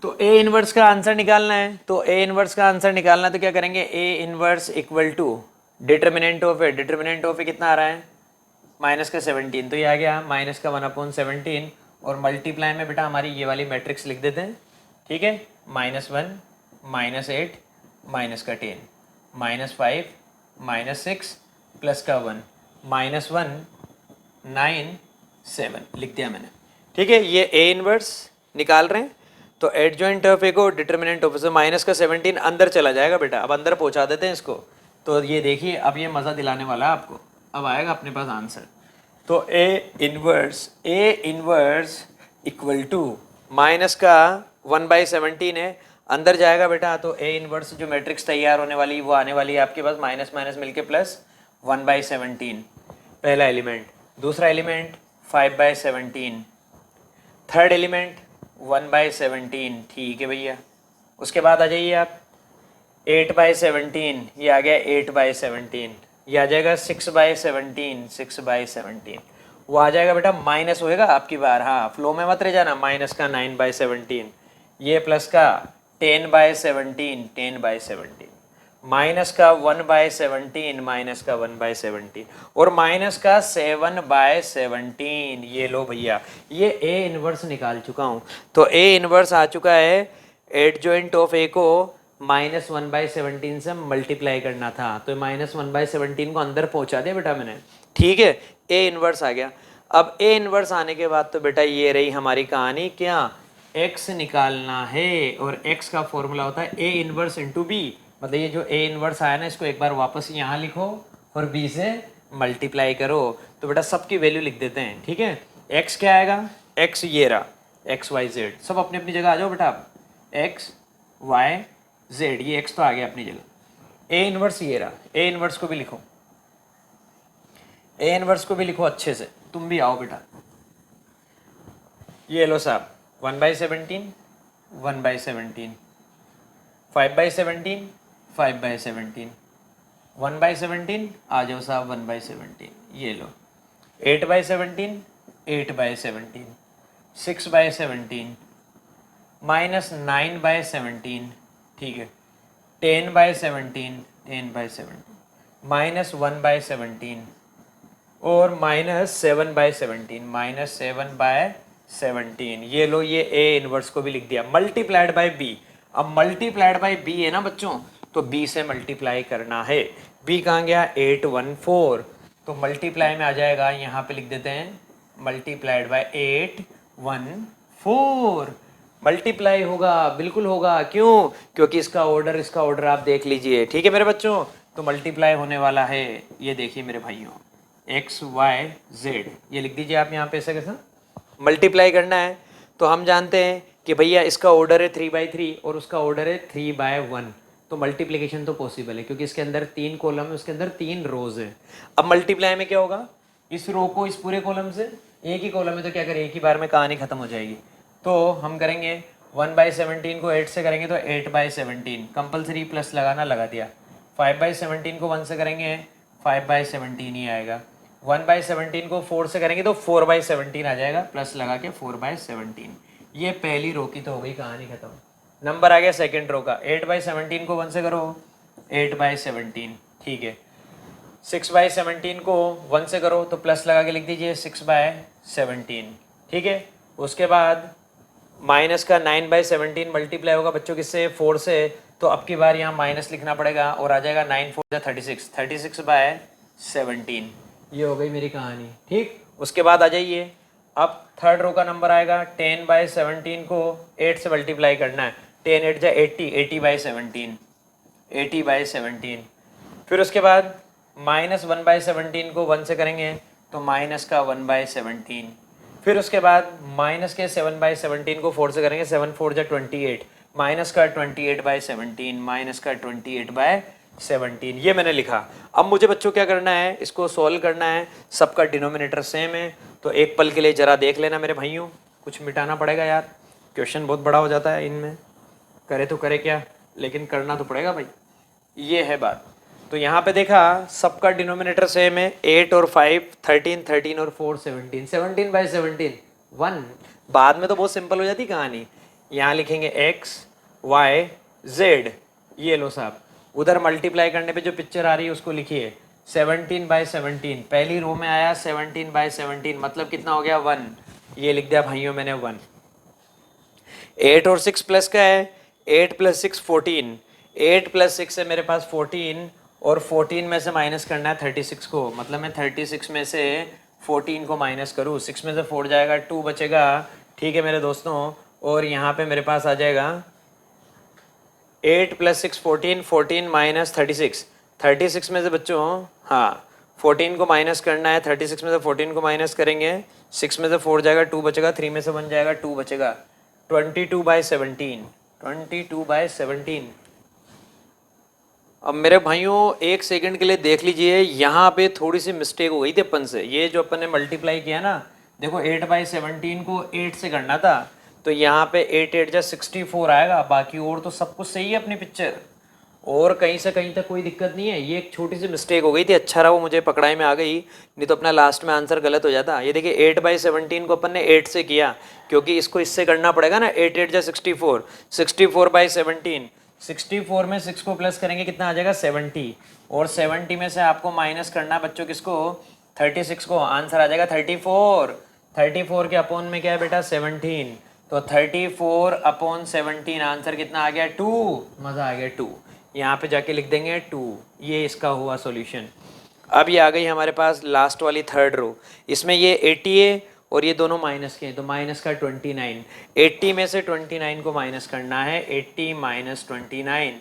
तो ए इनवर्स का आंसर निकालना है, तो ए इनवर्स का आंसर निकालना है तो क्या करेंगे, A inverse equal to determinant of A, determinant of A कितना आ रहा है -17, तो ये आ गया -1/17, और मल्टीप्लाई में बेटा हमारी ये वाली मैट्रिक्स लिख देते हैं, ठीक है, -1 -8 -10 -5 -6 प्लस का 1 -1 9 7 लिख दिया मैंने, ठीक है। ये ए इनवर्स निकाल रहे हैं, तो एडजॉइंट ऑफ ए को डिटर्मिनेंट ऑफ, माइनस का 17 अंदर चला जाएगा बेटा, अब अंदर पहुंचा देते हैं इसको। तो ये देखिए अब ये मज़ा दिलाने वाला है आपको, अब आएगा अपने पास आंसर। तो A inverse equal to minus का 1/17 है, अंदर जाएगा बेटा। तो ए इनवर्स जो मैट्रिक्स तैयार होने वाली वो आने वाली है आपके पास माइनस माइनस मिलके प्लस 1/17, पहला एलिमेंट। दूसरा एलिमेंट 5/17, थर्ड एलिमेंट 1/17, ठीक है भैया। उसके बाद आ जाइए आप 8/17, ये आ गया 8/17, ये आ जाएगा 6/17, 6/17, वो आ जाएगा बेटा माइनस होएगा आपकी बार, हाँ फ्लो में मत रह जाना, माइनस का 9/17, ये प्लस का 10/17, 10/17, माइनस का 1/17, माइनस का 1/17 और माइनस का 7/17। ये लो भैया, ये ए इनवर्स निकाल चुका हूँ। तो ए इनवर्स आ चुका है, एडजॉइंट ऑफ ए को -1/17 से मल्टीप्लाई करना था, तो -1/17 को अंदर पहुंचा दिया बेटा मैंने, ठीक है। ए इनवर्स आ गया। अब ए इनवर्स आने के बाद तो बेटा ये रही हमारी कहानी, क्या x निकालना है, और x का फॉर्मूला होता है ए इनवर्स इंटू बी। मतलब ये जो ए इनवर्स आया ना, इसको एक बार वापस यहाँ लिखो और b से मल्टीप्लाई करो। तो बेटा सबकी वैल्यू लिख देते हैं, ठीक है। x क्या आएगा, x ये रहा, x y z, सब अपनी अपनी जगह आ जाओ बेटा। x y z, ये x तो आ गया अपनी जगह। ए इनवर्स ये रहा, ए इनवर्स को भी लिखो, ए इनवर्स को भी लिखो अच्छे से, तुम भी आओ बेटा। ये लो साहब 1/17, 1/17, 5/17, 5/17, 1/17, आ जाओ साहब 1/17, ये लो 8/17, 8/17, 6/17, -9/17, ठीक है, 10/17, 10/17, -1/17 और -7/17, -7/17। ये लो, ये ए इनवर्स को भी लिख दिया, मल्टीप्लाइड बाय बी। अब मल्टीप्लाइड बाय बी है ना बच्चों, तो बी से मल्टीप्लाई करना है। बी कहाँ गया, 814, तो मल्टीप्लाई में आ जाएगा, यहाँ पे लिख देते हैं मल्टीप्लाइड बाय 814, मल्टीप्लाई होगा, बिल्कुल होगा। क्यों, क्योंकि इसका ऑर्डर आप देख लीजिए, ठीक है मेरे बच्चों। तो मल्टीप्लाई होने वाला है, ये देखिए मेरे भाइयों, एक्स वाई जेड, ये लिख दीजिए आप यहाँ पे ऐसे कैसा मल्टीप्लाई करना है। तो हम जानते हैं कि भैया इसका ऑर्डर है 3/3 और उसका ऑर्डर है 3/1, तो मल्टीप्लिकेशन तो पॉसिबल है क्योंकि इसके अंदर 3 कॉलम है, उसके अंदर 3 रोज है। अब मल्टीप्लाई में क्या होगा, इस रो को इस पूरे कॉलम से, एक ही कॉलम है तो क्या करें, एक ही बार में कहानी खत्म हो जाएगी। तो हम करेंगे 1/17 को 8 से करेंगे तो 8/17, कंपलसरी प्लस लगाना, लगा दिया। 5/17 को 1 से करेंगे 5/17 ही आएगा। 1/17 को 4 से करेंगे तो 4/17 आ जाएगा, प्लस लगा के 4/17। ये पहली रो की तो हो गई कहानी खत्म। नंबर आ गया सेकंड रो का, 8/17 को 1 से करो 8/17, ठीक है। 6/17 को 1 से करो तो प्लस लगा के लिख दीजिए 6/17, ठीक है। उसके बाद माइनस का 9/17 मल्टीप्लाई होगा बच्चों किससे, 4 से, तो अब की बार यहाँ माइनस लिखना पड़ेगा और आ जाएगा 9 4 36, 36/17। ये हो गई मेरी कहानी, ठीक। उसके बाद आ जाइए, अब थर्ड रो का नंबर आएगा 10/17 को 8 से मल्टीप्लाई करना है, 10 8 जा 80, 80/17, 80/17। फिर उसके बाद -1/17 को 1 से करेंगे तो माइनस का 1/17। फिर उसके बाद माइनस के 7/17 को 4 से करेंगे, 7 4 जा 28, माइनस का 28/17, माइनस का 28/17। ये मैंने लिखा। अब मुझे बच्चों क्या करना है, इसको सॉल्व करना है, सबका डिनोमिनेटर सेम है। तो एक पल के लिए जरा देख लेना मेरे भाइयों, कुछ मिटाना पड़ेगा यार, क्वेश्चन बहुत बड़ा हो जाता है इनमें, करे तो करे क्या, लेकिन करना तो पड़ेगा भाई, ये है बात। तो यहाँ पे देखा सबका डिनोमिनेटर सेम है, 8 और 5 13, 13 और 4 17, 17/17 1। बाद में तो बहुत सिंपल हो जाती कहानी। यहाँ लिखेंगे x y z, ये लो साहब। उधर मल्टीप्लाई करने पे जो पिक्चर आ रही है उसको लिखिए 17/17, पहली रो में आया 17/17, मतलब कितना हो गया 1, ये लिख दिया भाइयों मैंने 1। 8 और 6 प्लस का है, 8 + 6 14, 8 + 6 है मेरे पास 14, और 14 में से माइनस करना है 36 को, मतलब मैं 36 में से 14 को माइनस करूँ, 6 में से 4 जाएगा 2 बचेगा, ठीक है मेरे दोस्तों। और यहाँ पे मेरे पास आ जाएगा 8 + 6 14, 14 - 36, 36 में से बच्चों, हाँ 14 को माइनस करना है, 36 में से 14 को माइनस करेंगे, 6 में से 4 जाएगा, 2 बचेगा, 3 में से 1 जाएगा, 2 बचेगा, 22/17, 22/17। अब मेरे भाइयों एक सेकंड के लिए देख लीजिए, यहाँ पे थोड़ी सी मिस्टेक हो गई थी अपन से। ये जो अपन ने मल्टीप्लाई किया ना, देखो 8/17 को 8 से करना था, तो यहाँ पे 8 8 जा 64 आएगा, बाकी और तो सब कुछ सही है अपनी पिक्चर, और कहीं से कहीं तक कोई दिक्कत नहीं है। ये एक छोटी सी मिस्टेक हो गई थी, अच्छा रहा वो मुझे पकड़ाई में आ गई, नहीं तो अपना लास्ट में आंसर गलत हो जाता। ये देखिए 8/17 को अपन ने 8 से किया, क्योंकि इसको इससे करना पड़ेगा ना, 8 8 जा 64, 64/17, 64 में 6 को प्लस करेंगे कितना आ जाएगा 70, और 70 में से आपको माइनस करना है बच्चों किसको, 36 को, आंसर आ जाएगा 34, 34 के अपॉन में क्या है बेटा 17, तो 34/17 आंसर कितना आ गया 2, मज़ा आ गया 2, यहाँ पे जाके लिख देंगे 2, ये इसका हुआ सॉल्यूशन। अब ये आ गई हमारे पास लास्ट वाली थर्ड रो, इसमें ये 80 है और ये दोनों माइनस के हैं, तो माइनस का 29, 80 में से 29 को माइनस करना है, 80 - 29,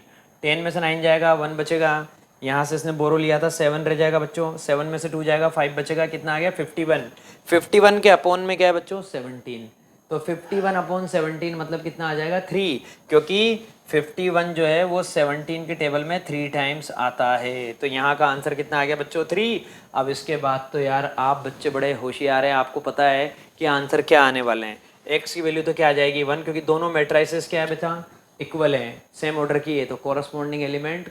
10 में से 9 जाएगा, 1 बचेगा, यहाँ से इसने बोरो लिया था 7 रह जाएगा बच्चों, 7 में से 2 जाएगा, 5 बचेगा, कितना आ गया 51, 51 के अपॉन में क्या है बच्चों 17, तो 51/17 मतलब कितना आ जाएगा 3, क्योंकि 51 जो है वो 17 के टेबल में 3 टाइम्स आता है, तो यहाँ का आंसर कितना आ गया बच्चों 3। अब इसके बाद तो यार आप बच्चे बड़े होशियार हैं, आपको पता है कि आंसर क्या आने वाले हैं। एक्स की वैल्यू तो क्या आ जाएगी 1, क्योंकि दोनों मैट्राइसेस क्या है बेटा इक्वल हैं, सेम ऑर्डर की है, तो कोरस्पॉन्डिंग एलिमेंट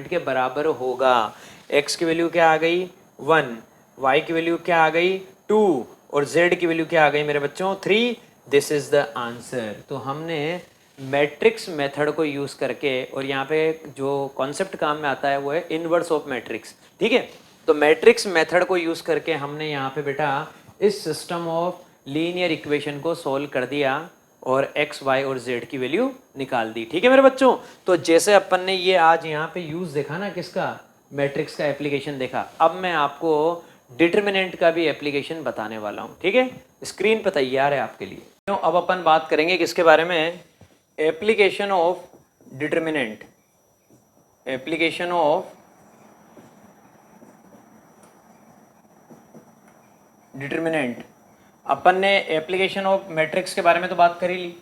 के बराबर होगा। एक्स की वैल्यू क्या आ गई 1, वाई की वैल्यू क्या आ गई 2, और z की वैल्यू क्या आ गई मेरे बच्चों 3, दिस इज द आंसर। तो हमने मैट्रिक्स मेथड को यूज़ करके, और यहाँ पे जो कॉन्सेप्ट काम में आता है वो है इनवर्स ऑफ मैट्रिक्स, ठीक है, तो मैट्रिक्स मेथड को यूज़ करके हमने यहाँ पे बेटा इस सिस्टम ऑफ लीनियर इक्वेशन को सोल्व कर दिया और x, y और z की वैल्यू निकाल दी, ठीक है मेरे बच्चों। तो जैसे अपन ने ये आज यहाँ पे यूज़ देखा ना किसका, मैट्रिक्स का एप्लीकेशन देखा, अब मैं आपको डिटर्मिनेंट का भी एप्लीकेशन बताने वाला हूँ, ठीक है, स्क्रीन पर तैयार है आपके लिए। तो अब अपन बात करेंगे किसके बारे में, application of determinant, application of determinant. अपन ने एप्लीकेशन ऑफ मैट्रिक्स के बारे में तो बात कर ही ली।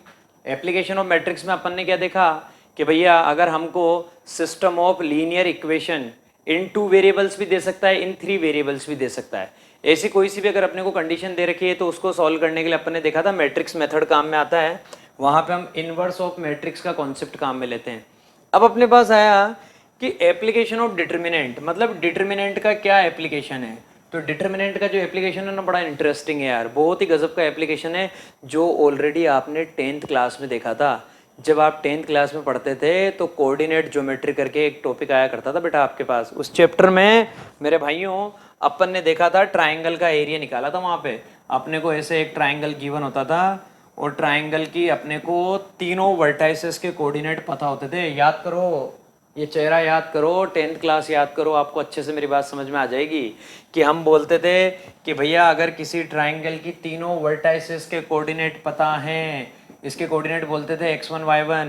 एप्लीकेशन ऑफ मैट्रिक्स में अपन ने क्या देखा कि भैया अगर हमको system of linear equation in 2 variables भी दे सकता है, इन 3 वेरिएबल्स भी दे सकता है, ऐसी कोई सी भी अगर अपने को कंडीशन दे रखी है तो उसको सॉल्व करने के लिए अपन ने देखा था मैट्रिक्स मेथड काम में आता है, वहाँ पे हम इनवर्स ऑफ मैट्रिक्स का कॉन्सेप्ट काम में लेते हैं। अब अपने पास आया कि एप्लीकेशन ऑफ डिटर्मिनेंट, मतलब डिटर्मिनेंट का क्या एप्लीकेशन है। तो डिटर्मिनेंट का जो एप्लीकेशन है ना बड़ा इंटरेस्टिंग है यार, बहुत ही गजब का एप्लीकेशन है, जो ऑलरेडी आपने 10th क्लास में देखा था। जब आप 10th क्लास में पढ़ते थे तो कोऑर्डिनेट ज्योमेट्री करके एक टॉपिक आया करता था बेटा आपके पास, उस चैप्टर में मेरे भाइयों अपन ने देखा था ट्राइंगल का एरिया निकाला था। वहाँ पे अपने को ऐसे एक ट्राइंगल गिवन होता था और ट्राइंगल की अपने को तीनों वर्टाइसेस के कोऑर्डिनेट पता होते थे। याद करो, ये चेहरा याद करो, 10th क्लास याद करो, आपको अच्छे से मेरी बात समझ में आ जाएगी कि हम बोलते थे कि भैया अगर किसी ट्राइंगल की तीनों वर्टाइसेस के कोऑर्डिनेट पता हैं, इसके कोऑर्डिनेट बोलते थे x1 y1,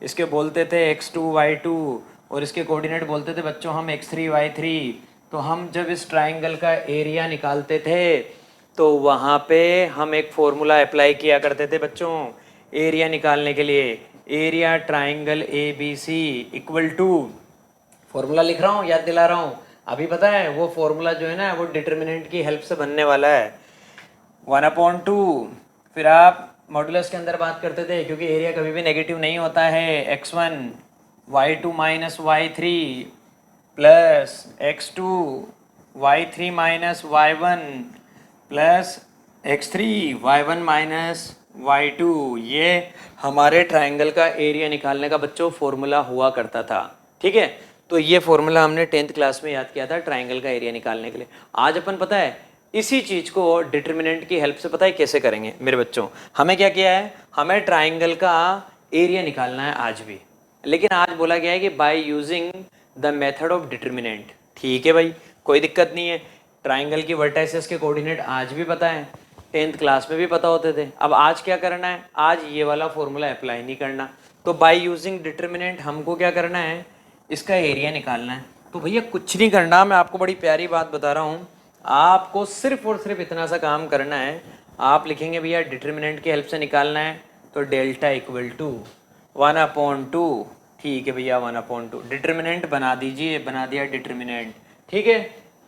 इसके बोलते थे x2 y2, और इसके कोऑर्डिनेट बोलते थे बच्चों हम x3 y3। तो हम जब इस ट्राइंगल का एरिया निकालते थे तो वहाँ पे हम एक फॉर्मूला अप्लाई किया करते थे बच्चों एरिया निकालने के लिए, area triangle ABC equal to, formula लिख रहा हूँ याद दिला रहा हूँ, अभी पता है वो फॉर्मूला जो है ना वो डिटर्मिनेंट की हेल्प से बनने वाला है 1/2। फिर आप मॉडुलस के अंदर बात करते थे, क्योंकि एरिया कभी भी नेगेटिव नहीं होता है, x1 y2 - y3 plus x2 y3 - y1 plus x3 y1 - y2, ये हमारे ट्राइंगल का एरिया निकालने का बच्चों फॉर्मूला हुआ करता था, ठीक है। तो ये फॉर्मूला हमने 10th क्लास में याद किया था ट्राइंगल का एरिया निकालने के लिए। आज अपन पता है इसी चीज़ को डिटर्मिनेंट की हेल्प से पता है कैसे करेंगे मेरे बच्चों। हमें क्या किया है, हमें ट्राइंगल का एरिया निकालना है आज भी, लेकिन आज बोला गया है कि by using the method of determinant. ठीक है भाई, कोई दिक्कत नहीं है, ट्राइंगल की वर्टाइसेस के कोऑर्डिनेट आज भी पता है, टेंथ क्लास में भी पता होते थे। अब आज क्या करना है, आज ये वाला फॉर्मूला अप्लाई नहीं करना, तो बाय यूजिंग डिटर्मिनेंट हमको क्या करना है, इसका एरिया निकालना है। तो भैया कुछ नहीं करना, मैं आपको बड़ी प्यारी बात बता रहा हूँ, आपको सिर्फ और सिर्फ इतना सा काम करना है। आप लिखेंगे भैया डिटर्मिनेंट की हेल्प से निकालना है, तो डेल्टा इक्वल टू 1/2, ठीक है भैया 1/2 डिटर्मिनेंट बना दीजिए, बना दिया डिटर्मिनेंट, ठीक है।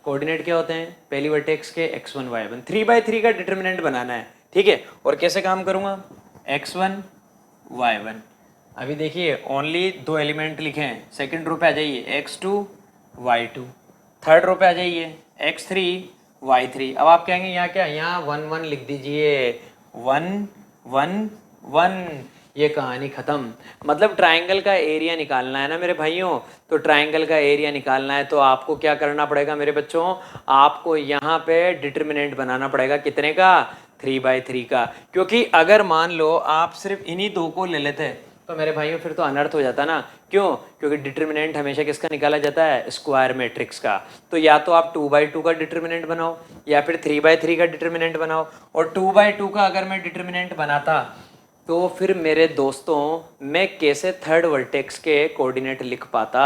कोऑर्डिनेट क्या होते हैं, पहली वर्टेक्स के x1 y1, 3/3 का डिटर्मिनेंट बनाना है, ठीक है। और कैसे काम करूँगा, x1 y1, अभी देखिए ओनली 2 एलिमेंट लिखे हैं, सेकंड रो पे आ जाइए x2 y2, थर्ड रो पे आ जाइए x3 y3। अब आप कहेंगे यहाँ क्या, यहाँ 1 1 लिख दीजिए, 1 1 1, ये कहानी ख़त्म। मतलब ट्राइंगल का एरिया निकालना है ना मेरे भाइयों, तो ट्राइंगल का एरिया निकालना है तो आपको क्या करना पड़ेगा मेरे बच्चों, आपको यहाँ पे डिटर्मिनेंट बनाना पड़ेगा, कितने का, 3/3 का। क्योंकि अगर मान लो आप सिर्फ इन्हीं दो को ले लेते तो मेरे भाइयों फिर तो अनर्थ हो जाता ना, क्यों, क्योंकि डिटर्मिनेंट हमेशा किसका निकाला जाता है, स्क्वायर मैट्रिक्स का। तो या तो आप 2/2 का डिटर्मिनेंट बनाओ या फिर 3/3 का डिटर्मिनेंट बनाओ। और 2/2 का अगर मैं डिटर्मिनेंट बनाता तो फिर मेरे दोस्तों मैं कैसे थर्ड वर्टेक्स के कोऑर्डिनेट लिख पाता।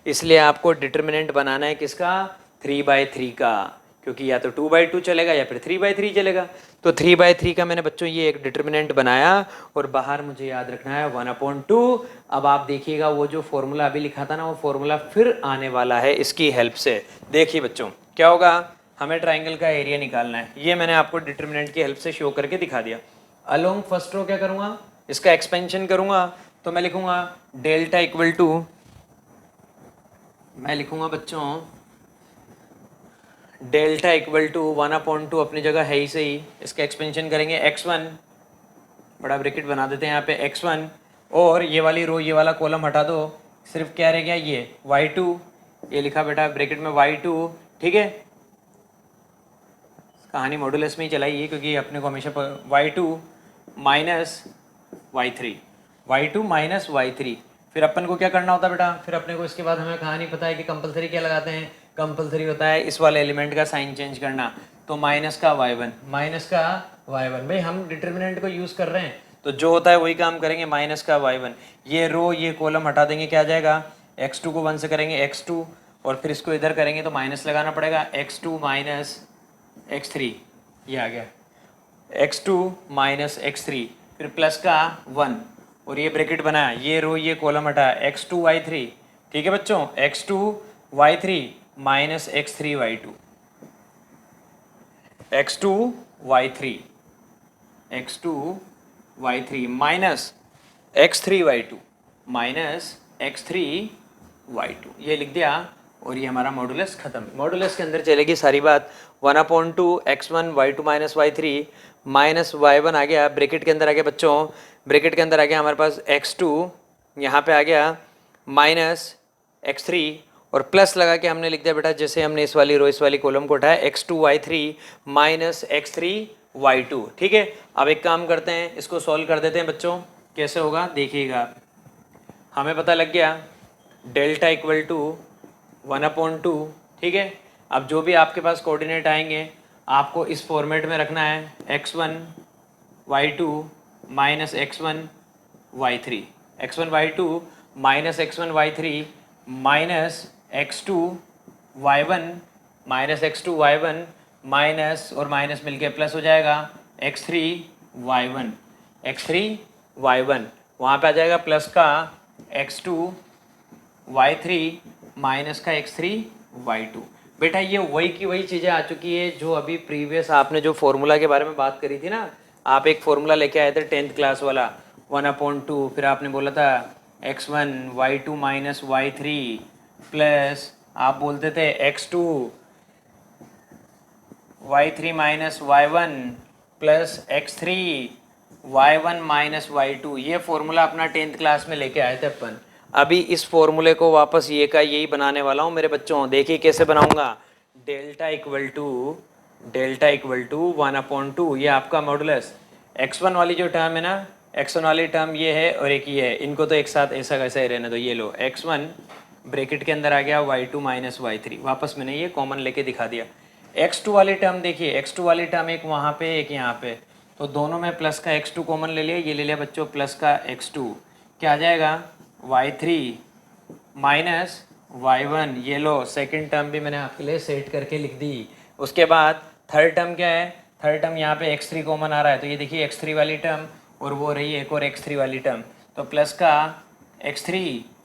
इसलिए आपको डिटर्मिनेंट बनाना है किसका, 3/3 का, क्योंकि या तो 2/2 चलेगा या फिर 3/3 चलेगा। तो 3/3 का मैंने बच्चों ये एक डिटर्मिनेंट बनाया और बाहर मुझे याद रखना है 1/2। अब आप देखिएगा वो जो फॉर्मूला अभी लिखा था ना, वो फॉर्मूला फिर आने वाला है इसकी हेल्प से। देखिए बच्चों क्या होगा, हमें ट्राइंगल का एरिया निकालना है, ये मैंने आपको डिटर्मिनेंट की हेल्प से शो करके दिखा दिया। अलोंग फर्स्ट रो क्या करूँगा, इसका एक्सपेंशन करूँगा, तो मैं लिखूँगा डेल्टा इक्वल टू, मैं लिखूँगा बच्चों डेल्टा इक्वल टू 1/2, अपनी जगह है ही सही, इसका एक्सपेंशन करेंगे x1, बड़ा ब्रैकेट बना देते हैं यहाँ पे x1, और ये वाली रो ये वाला कॉलम हटा दो, सिर्फ क्या रह गया ये y2, ये लिखा बेटा ब्रैकेट में y2, ठीक है। कहानी मॉडुलस में ही चलाइए क्योंकि अपने को हमेशा y2 minus y3, y2 minus y3। फिर अपन को क्या करना होता है बेटा, फिर अपने को इसके बाद हमें कहानी पता है कि कंपलसरी क्या लगाते हैं, कंपलसरी होता है इस वाले एलिमेंट का साइन चेंज करना, तो माइनस का y1, माइनस का y1। भाई हम डिटर्मिनेंट को यूज़ कर रहे हैं तो जो होता है वही काम करेंगे, माइनस का y1। ये रो ये कॉलम हटा देंगे, क्या आ जाएगा, x2 को 1 से करेंगे x2, और फिर इसको इधर करेंगे तो माइनस लगाना पड़ेगा, x2 माइनस x3, ये आ गया x2 माइनस x3, फिर प्लस का 1, और ये ब्रैकेट बनाया, ये रो ये कॉलम हटाया, x2 y3, ठीक है बच्चों, x2 y3 minus x3 y2, x2 y3, x2 y3 minus x3 y2, minus x3 y2, ये लिख दिया और ये हमारा मॉडुलस खत्म। मॉडुलस के अंदर चलेगी सारी बात, 1/2 x1 y2 minus y3 minus y1 आ गया, ब्रैकेट के अंदर आ गया बच्चों, ब्रैकेट के अंदर आ गया हमारे पास x2, यहाँ पे आ गया माइनस x3, और प्लस लगा के हमने लिख दिया बेटा जैसे हमने इस वाली रो इस वाली कॉलम को उठाया, x2 y3 minus x3 y2, ठीक है। अब एक काम करते हैं, इसको सॉल्व कर देते हैं बच्चों, कैसे होगा देखिएगा। हमें पता लग गया डेल्टा इक्वल टू 1/2, ठीक है। अब जो भी आपके पास कोऑर्डिनेट आएंगे आपको इस फॉर्मेट में रखना है, x1 y2 minus x1 y3, x1 y2 minus x1 y3 minus x2 y1 minus x2 y1 minus और माइनस मिलके प्लस हो जाएगा x3 y1, x3 y1, वहाँ पे आ जाएगा प्लस का x2 y3 माइनस का x3 y2। बेटा ये वही की वही चीज़ें आ चुकी है जो अभी प्रीवियस आपने जो फॉर्मूला के बारे में बात करी थी ना, आप एक फॉर्मूला लेके आए थे 10th क्लास वाला 1/2, फिर आपने बोला था x1 y2 minus y3 plus आप बोलते थे x2 y3 minus y1 plus x3 y1 minus y2, ये फॉर्मूला अपना 10th क्लास में लेके आए थे अपन। अभी इस फॉर्मूले को वापस ये का यही बनाने वाला हूँ मेरे बच्चों, देखिए कैसे बनाऊंगा, डेल्टा इक्वल टू 1/2, ये आपका मॉडुलस, x1 वाली जो टर्म है ना, x1 वाली टर्म ये है और एक ये है, इनको तो एक साथ ऐसा कैसा ही रहने दो, ये लो x1 ब्रैकेट के अंदर आ गया y2 माइनस y3, वापस मैंने ये कॉमन लेके दिखा दिया, x2 वाली टर्म देखिए, x2 वाली टर्म एक वहाँ पे एक यहाँ पे, तो दोनों में प्लस का x2 कॉमन ले लिया, ये ले लिया बच्चों प्लस का x2, क्या आ जाएगा y3 माइनस y1। ये लो सेकंड टर्म भी मैंने आपके लिए सेट करके लिख दी। उसके बाद थर्ड टर्म क्या है, थर्ड टर्म यहाँ पे x3 कॉमन आ रहा है, तो ये देखिए x3 वाली टर्म और वो रही एक और x3 वाली टर्म, तो प्लस का x3,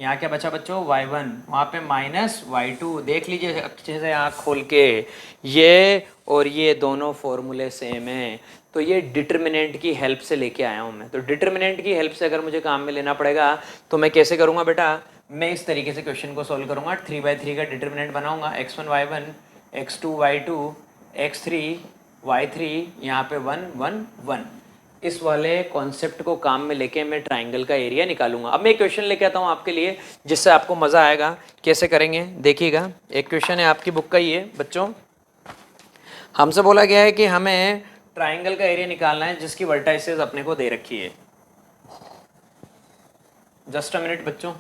यहाँ क्या बचा बच्चों y1, वहाँ पे माइनस y2। देख लीजिए अच्छे से आँख खोल के, ये और ये दोनों फॉर्मूले सेम हैं, तो ये डिटर्मिनेंट की हेल्प से लेके आया हूँ मैं। तो डिटर्मिनेंट की हेल्प से अगर मुझे काम में लेना पड़ेगा तो मैं कैसे करूँगा बेटा, मैं इस तरीके से क्वेश्चन को सॉल्व करूँगा, 3/3 का डिटर्मिनेंट बनाऊँगा, x1 y1 x2 y2 x3 y3, यहाँ पे 1 1 1। इस वाले कॉन्सेप्ट को काम में लेके मैं ट्राइंगल का एरिया निकालूंगा। अब मैं एक क्वेश्चन लेके आता हूँ आपके लिए जिससे आपको मज़ा आएगा। कैसे करेंगे देखिएगा, एक क्वेश्चन है आपकी बुक का, ये बच्चों हमसे बोला गया है कि हमें ट्राइंगल का एरिया निकालना है जिसकी वर्टाइसेस अपने को दे रखी है। जस्ट अ मिनट बच्चों,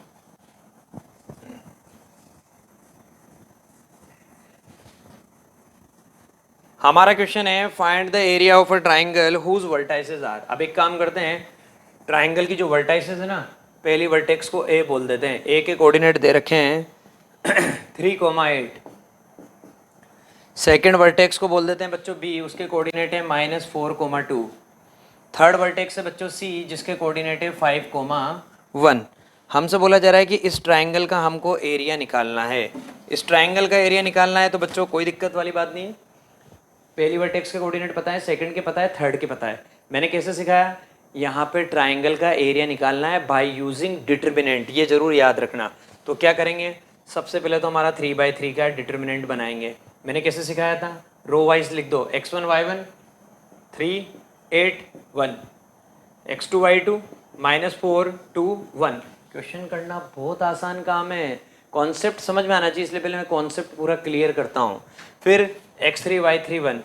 हमारा क्वेश्चन है find the area of a triangle whose vertices are. अब एक काम करते हैं, ट्राइंगल की जो वर्टाइसेस है ना, पहली वर्टेक्स को ए बोल देते हैं, ए के कोऑर्डिनेट दे रखे हैं 3,8। सेकेंड वर्टेक्स को बोल देते हैं बच्चों बी, उसके कोऑर्डिनेट है -4,2। थर्ड वर्टेक्स है बच्चों सी, जिसके कोऑर्डिनेट है 5,1। हमसे बोला जा रहा है कि इस ट्राइंगल का हमको एरिया निकालना है। इस ट्राइंगल का एरिया निकालना है तो बच्चों कोई दिक्कत वाली बात नहीं है, पहली वर्टेक्स के कोऑर्डिनेट पता है, सेकंड के पता है, थर्ड के पता है। मैंने कैसे सिखाया, यहाँ पे ट्राइंगल का एरिया निकालना है बाय यूजिंग डिटर्मिनेंट, ये जरूर याद रखना। तो क्या करेंगे, सबसे पहले तो हमारा 3/3 का डिटर्मिनेंट बनाएंगे। मैंने कैसे सिखाया था, रो वाइज लिख दो, x1 y1 3 8 1, x2 y2 -4 2 1। Question करना बहुत आसान काम है, कॉन्सेप्ट समझ में आना चाहिए, इसलिए पहले मैं कॉन्सेप्ट पूरा क्लियर करता हूँ। फिर x3 y3 1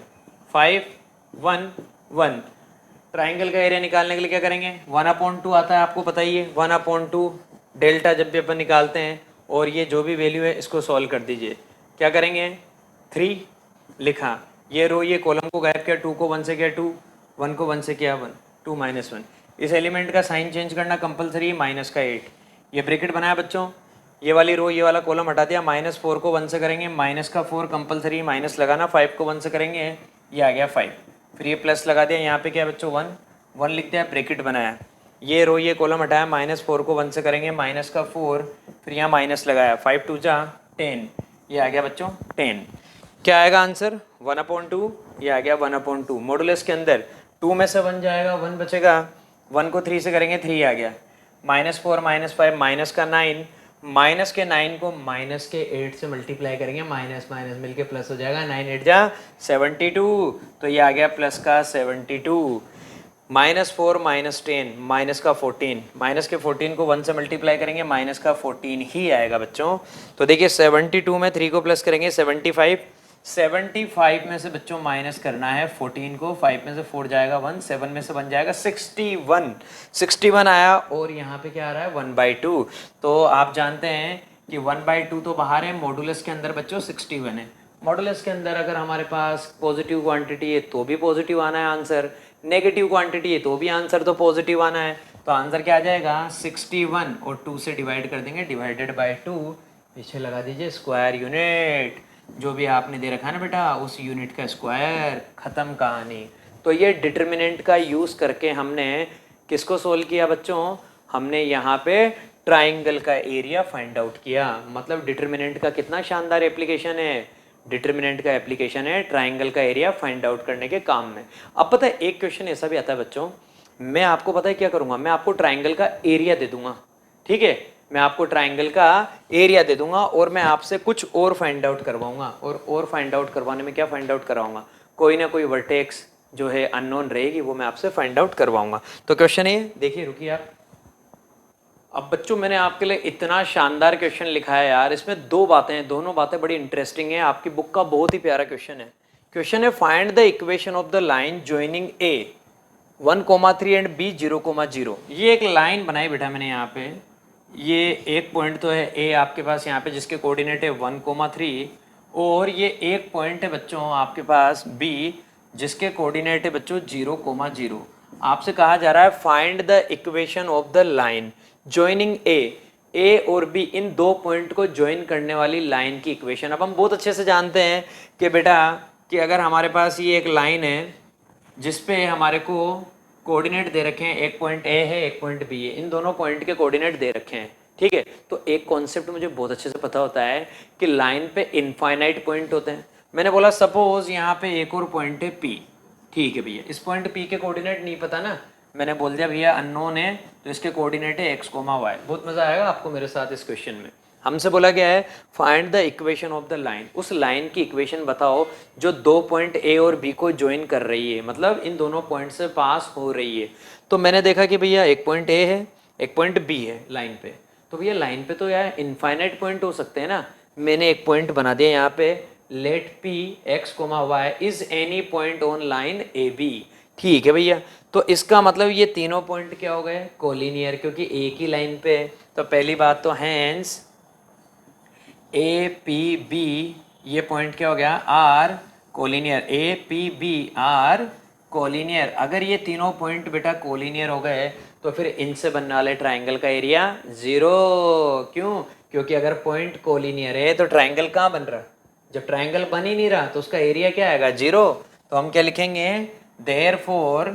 5 1 1। ट्राइंगल का एरिया निकालने के लिए क्या करेंगे, 1/2 आता है, आपको पता ही है 1/2 डेल्टा जब भी अपन निकालते हैं, और ये जो भी वैल्यू है इसको सॉल्व कर दीजिए। क्या करेंगे, 3 लिखा, ये रो ये कॉलम को गायब किया, 2 को 1 से किया 2, 1 को 1 से किया 1, 2 -1। इस एलिमेंट का साइन चेंज करना कंपलसरी है, माइनस का 8। ये ब्रैकेट बनाया बच्चों, ये वाली रो ये वाला कॉलम हटा दिया, -4 को 1 से करेंगे, माइनस का 4 कंपलसरी माइनस लगाना, 5 को 1 से करेंगे, ये आ गया 5। फिर ये प्लस लगा दिया, यहाँ पे क्या बच्चों 1 1 लिख दिया, ब्रैकेट बनाया, ये रो ये कॉलम हटाया, -4 को 1 से करेंगे, माइनस का 4, फिर यहाँ माइनस लगाया, 5 2 जा 10, ये आ गया बच्चों 10। क्या आएगा आंसर, 1/2, ये आ गया 1/2। मॉडुलस के अंदर 2 में से 1 जाएगा, 1 बचेगा, 1 को 3 से करेंगे 3 आ गया, -4 -5 माइनस का 9, माइनस के 9 को माइनस के 8 से मल्टीप्लाई करेंगे, माइनस माइनस मिलके प्लस हो जाएगा, 9 8 जा 72, तो ये आ गया प्लस का 72। -4 -10 माइनस का 14, माइनस के 14 को 1 से मल्टीप्लाई करेंगे, माइनस का 14 ही आएगा बच्चों। तो देखिए 72 में 3 को प्लस करेंगे 75, 75 में से बच्चों माइनस करना है 14 को, 5 में से 4 जाएगा 1, 7 में से 1 जाएगा 61, 61 आया, और यहाँ पे क्या आ रहा है 1/2। तो आप जानते हैं कि 1/2 तो बाहर है, मॉडुलस के अंदर बच्चों 61 है। मॉडुलस के अंदर अगर हमारे पास पॉजिटिव क्वांटिटी है तो भी पॉजिटिव आना है आंसर, नेगेटिव क्वांटिटी है तो भी आंसर तो पॉजिटिव आना है। तो आंसर क्या आ जाएगा 61, और 2 से डिवाइड कर देंगे, डिवाइडेड बाय 2, पीछे लगा दीजिए स्क्वायर यूनिट, जो भी आपने दे रखा है ना बेटा उस यूनिट का स्क्वायर, खत्म कहानी। तो ये डिटर्मिनेंट का यूज़ करके हमने किसको सोल्व किया बच्चों, हमने यहाँ पे ट्राइंगल का एरिया फाइंड आउट किया। मतलब डिटर्मिनेंट का कितना शानदार एप्लीकेशन है, डिटर्मिनेंट का एप्लीकेशन है ट्राइंगल का एरिया फाइंड आउट करने के काम में। अब पता है एक क्वेश्चन ऐसा भी आता है बच्चों, मैं आपको पता है क्या करूँगा, मैं आपको ट्राइंगल का एरिया दे दूंगा, ठीक है, मैं आपको ट्राइंगल का एरिया दे दूंगा और मैं आपसे कुछ और फाइंड आउट करवाऊंगा, और फाइंड आउट करवाने में क्या फाइंड आउट करवाऊंगा, कोई ना कोई वर्टेक्स जो है अननोन रहेगी वो मैं आपसे फाइंड आउट करवाऊंगा। तो क्वेश्चन ये देखिए, रुकिए आप। अब बच्चों मैंने आपके लिए इतना शानदार क्वेश्चन लिखा है यार, इसमें दो बातें हैं, दोनों बातें बड़ी इंटरेस्टिंग है, आपकी बुक का बहुत ही प्यारा क्वेश्चन है। क्वेश्चन है find the equation of the line joining A 1,3 and B 0,0। ये एक लाइन बनाई बेटा मैंने यहाँ पे, ये एक पॉइंट तो है ए आपके पास यहाँ पे जिसके कोऑर्डिनेट है 1,3, और ये एक पॉइंट है बच्चों आपके पास बी, जिसके कोऑर्डिनेट है बच्चों 0,0। आपसे कहा जा रहा है find the equation of the line joining A और बी, इन दो पॉइंट को ज्वाइन करने वाली लाइन की इक्वेशन। अब हम बहुत अच्छे से जानते हैं कि बेटा कि अगर हमारे पास ये एक लाइन है जिसपे हमारे को कोऑर्डिनेट दे रखे हैं, एक पॉइंट ए है एक पॉइंट बी है, इन दोनों पॉइंट के कोऑर्डिनेट दे रखे हैं, ठीक है। तो एक कॉन्सेप्ट मुझे बहुत अच्छे से पता होता है कि लाइन पे इनफाइनाइट पॉइंट होते हैं। मैंने बोला सपोज यहाँ पे एक और पॉइंट है पी, ठीक है भैया, इस पॉइंट पी के कोऑर्डिनेट नहीं पता ना, मैंने बोल दिया भैया अननोन है, तो इसके कोऑर्डिनेट है x, y। बहुत मजा आएगा आपको मेरे साथ इस क्वेश्चन में। हमसे बोला गया है find the equation of the line, उस लाइन की इक्वेशन बताओ जो दो पॉइंट ए और बी को ज्वाइन कर रही है, मतलब इन दोनों पॉइंट से पास हो रही है। तो मैंने देखा कि भैया एक पॉइंट ए है एक पॉइंट बी है लाइन पे, तो भैया लाइन पे तो यार इनफाइनाइट पॉइंट हो सकते हैं ना। मैंने एक पॉइंट बना दिया यहाँ पे, let P x, y is any point on line A B, ठीक है भैया। तो इसका मतलब ये तीनों पॉइंट क्या हो गए, कोलिनियर, क्योंकि एक ही लाइन पे है। तो पहली बात तो हैंस ए पी बी ये पॉइंट क्या हो गया, are collinear, A P B are collinear. अगर ये तीनों पॉइंट बेटा कोलिनियर हो गए तो फिर इनसे बनने वाले ट्राइंगल का एरिया 0। क्यों, क्योंकि अगर पॉइंट कोलिनियर है तो ट्राइंगल कहाँ बन रहा, जब ट्राइंगल बन ही नहीं रहा तो उसका एरिया क्या आएगा, 0। तो हम क्या लिखेंगे, therefore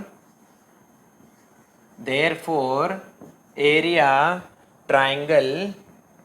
area triangle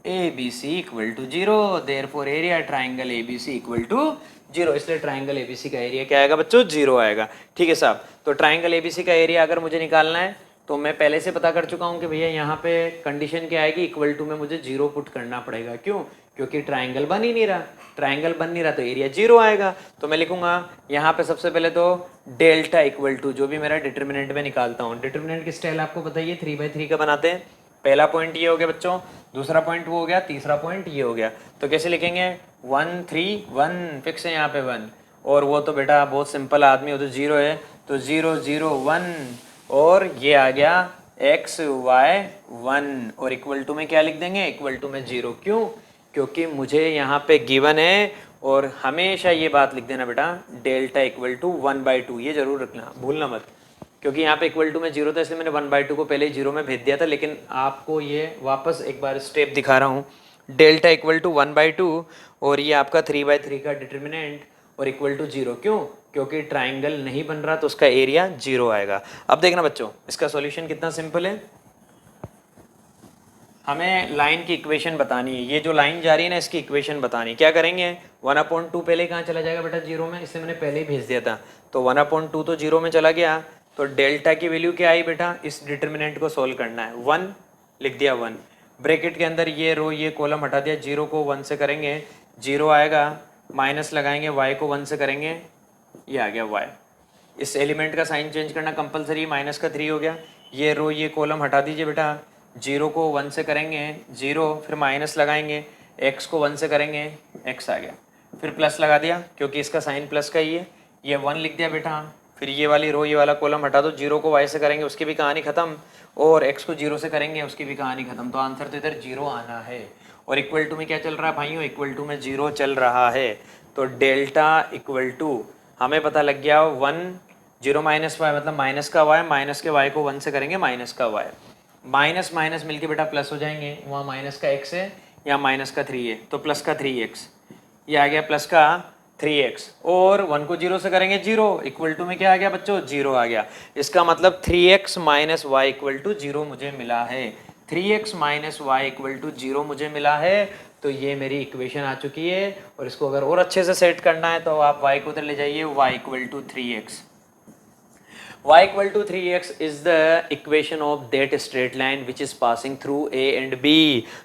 ABC equal to 0। therefore area triangle ABC equal to 0, इसलिए ट्राइंगल ABC का एरिया क्या आएगा बच्चों, 0 आएगा, ठीक है साहब। तो ट्राइंगल ABC का एरिया अगर मुझे निकालना है तो मैं पहले से पता कर चुका हूँ कि भैया यहाँ पे कंडीशन क्या आएगी, इक्वल टू में मुझे 0 पुट करना पड़ेगा। क्यों, क्योंकि ट्राइंगल बन ही नहीं रहा, ट्राइंगल बन नहीं रहा तो एरिया 0 आएगा। तो मैं लिखूंगा यहाँ पे सबसे पहले तो डेल्टा इक्वल टू, जो भी मेरा डिटर्मिनेंट में निकालता हूँ, डिटर्मिनेंट की स्टाइल आपको बताइए 3/3 का बनाते हैं। पहला पॉइंट ये हो गया बच्चों, दूसरा पॉइंट वो हो गया, तीसरा पॉइंट ये हो गया। तो कैसे लिखेंगे, 1 3 1 फिक्स है यहाँ पे 1, और वो तो बेटा बहुत सिंपल आदमी, वो तो 0 है, तो 0 0 1, और ये आ गया x y 1, और इक्वल टू में क्या लिख देंगे, इक्वल टू में 0। क्यों, क्योंकि मुझे यहाँ पे गिवन है, और हमेशा ये बात लिख देना बेटा, डेल्टा इक्वल टू 1/2, ये जरूर रखना, भूलना मत, क्योंकि यहाँ पे इक्वल टू में 0 था इसलिए मैंने 1/2 को पहले ही 0 में भेज दिया था। लेकिन आपको ये वापस एक बार स्टेप दिखा रहा हूँ, डेल्टा इक्वल टू 1/2, और ये आपका 3/3 का डिटर्मिनेंट, और इक्वल टू 0। क्यों, क्योंकि ट्राइंगल नहीं बन रहा तो उसका एरिया 0 आएगा। अब देखना बच्चों इसका सॉल्यूशन कितना सिंपल है। हमें लाइन की इक्वेशन बतानी है, ये जो लाइन जा रही है ना इसकी इक्वेशन बतानी। क्या करेंगे, 1/2 पहले कहाँ चला जाएगा बेटा, 0 में, इसलिए मैंने पहले ही भेज दिया था। तो 1/2 तो 0 में चला गया, तो डेल्टा की वैल्यू क्या आई बेटा, इस डिटर्मिनेंट को सोल्व करना है, 1 लिख दिया 1, ब्रैकेट के अंदर ये रो ये कॉलम हटा दिया, 0 को 1 से करेंगे 0 आएगा, माइनस लगाएंगे, y को 1 से करेंगे, ये आ गया y। इस एलिमेंट का साइन चेंज करना कंपलसरी, माइनस का 3 हो गया, ये रो ये कॉलम हटा दीजिए बेटा, 0 को 1 से करेंगे 0, फिर माइनस लगाएंगे, x को 1 से करेंगे x आ गया, फिर प्लस लगा दिया क्योंकि इसका साइन प्लस का ही है, ये 1 लिख दिया बेटा, फिर ये वाली रो ये वाला कॉलम हटा दो, 0 को y से करेंगे उसकी भी कहानी खत्म, और x को 0 से करेंगे उसकी भी कहानी खत्म। तो आंसर तो इधर 0 आना है, और इक्वल टू में क्या चल रहा है भाइयों, इक्वल टू में 0 चल रहा है। तो डेल्टा इक्वल टू हमें पता लग गया 1 0 माइनस वाई, मतलब माइनस का y, माइनस के y को 1 से करेंगे माइनस का y, माइनस माइनस मिलके बेटा प्लस हो जाएंगे, वहाँ माइनस का x है या माइनस का 3 है, तो प्लस का 3x, ये आ गया प्लस का 3x, और 1 को 0 से करेंगे 0, इक्वल टू में क्या आ गया बच्चों, 0 आ गया। इसका मतलब 3x minus Y equal to 0 मुझे मिला है, 3x minus Y equal to 0 मुझे मिला है। तो ये मेरी इक्वेशन आ चुकी है, और इसको अगर और अच्छे से सेट करना है तो आप y को उधर ले जाइए, y equal to 3x, y equal to 3x is the equation of that straight line which is passing through a and b।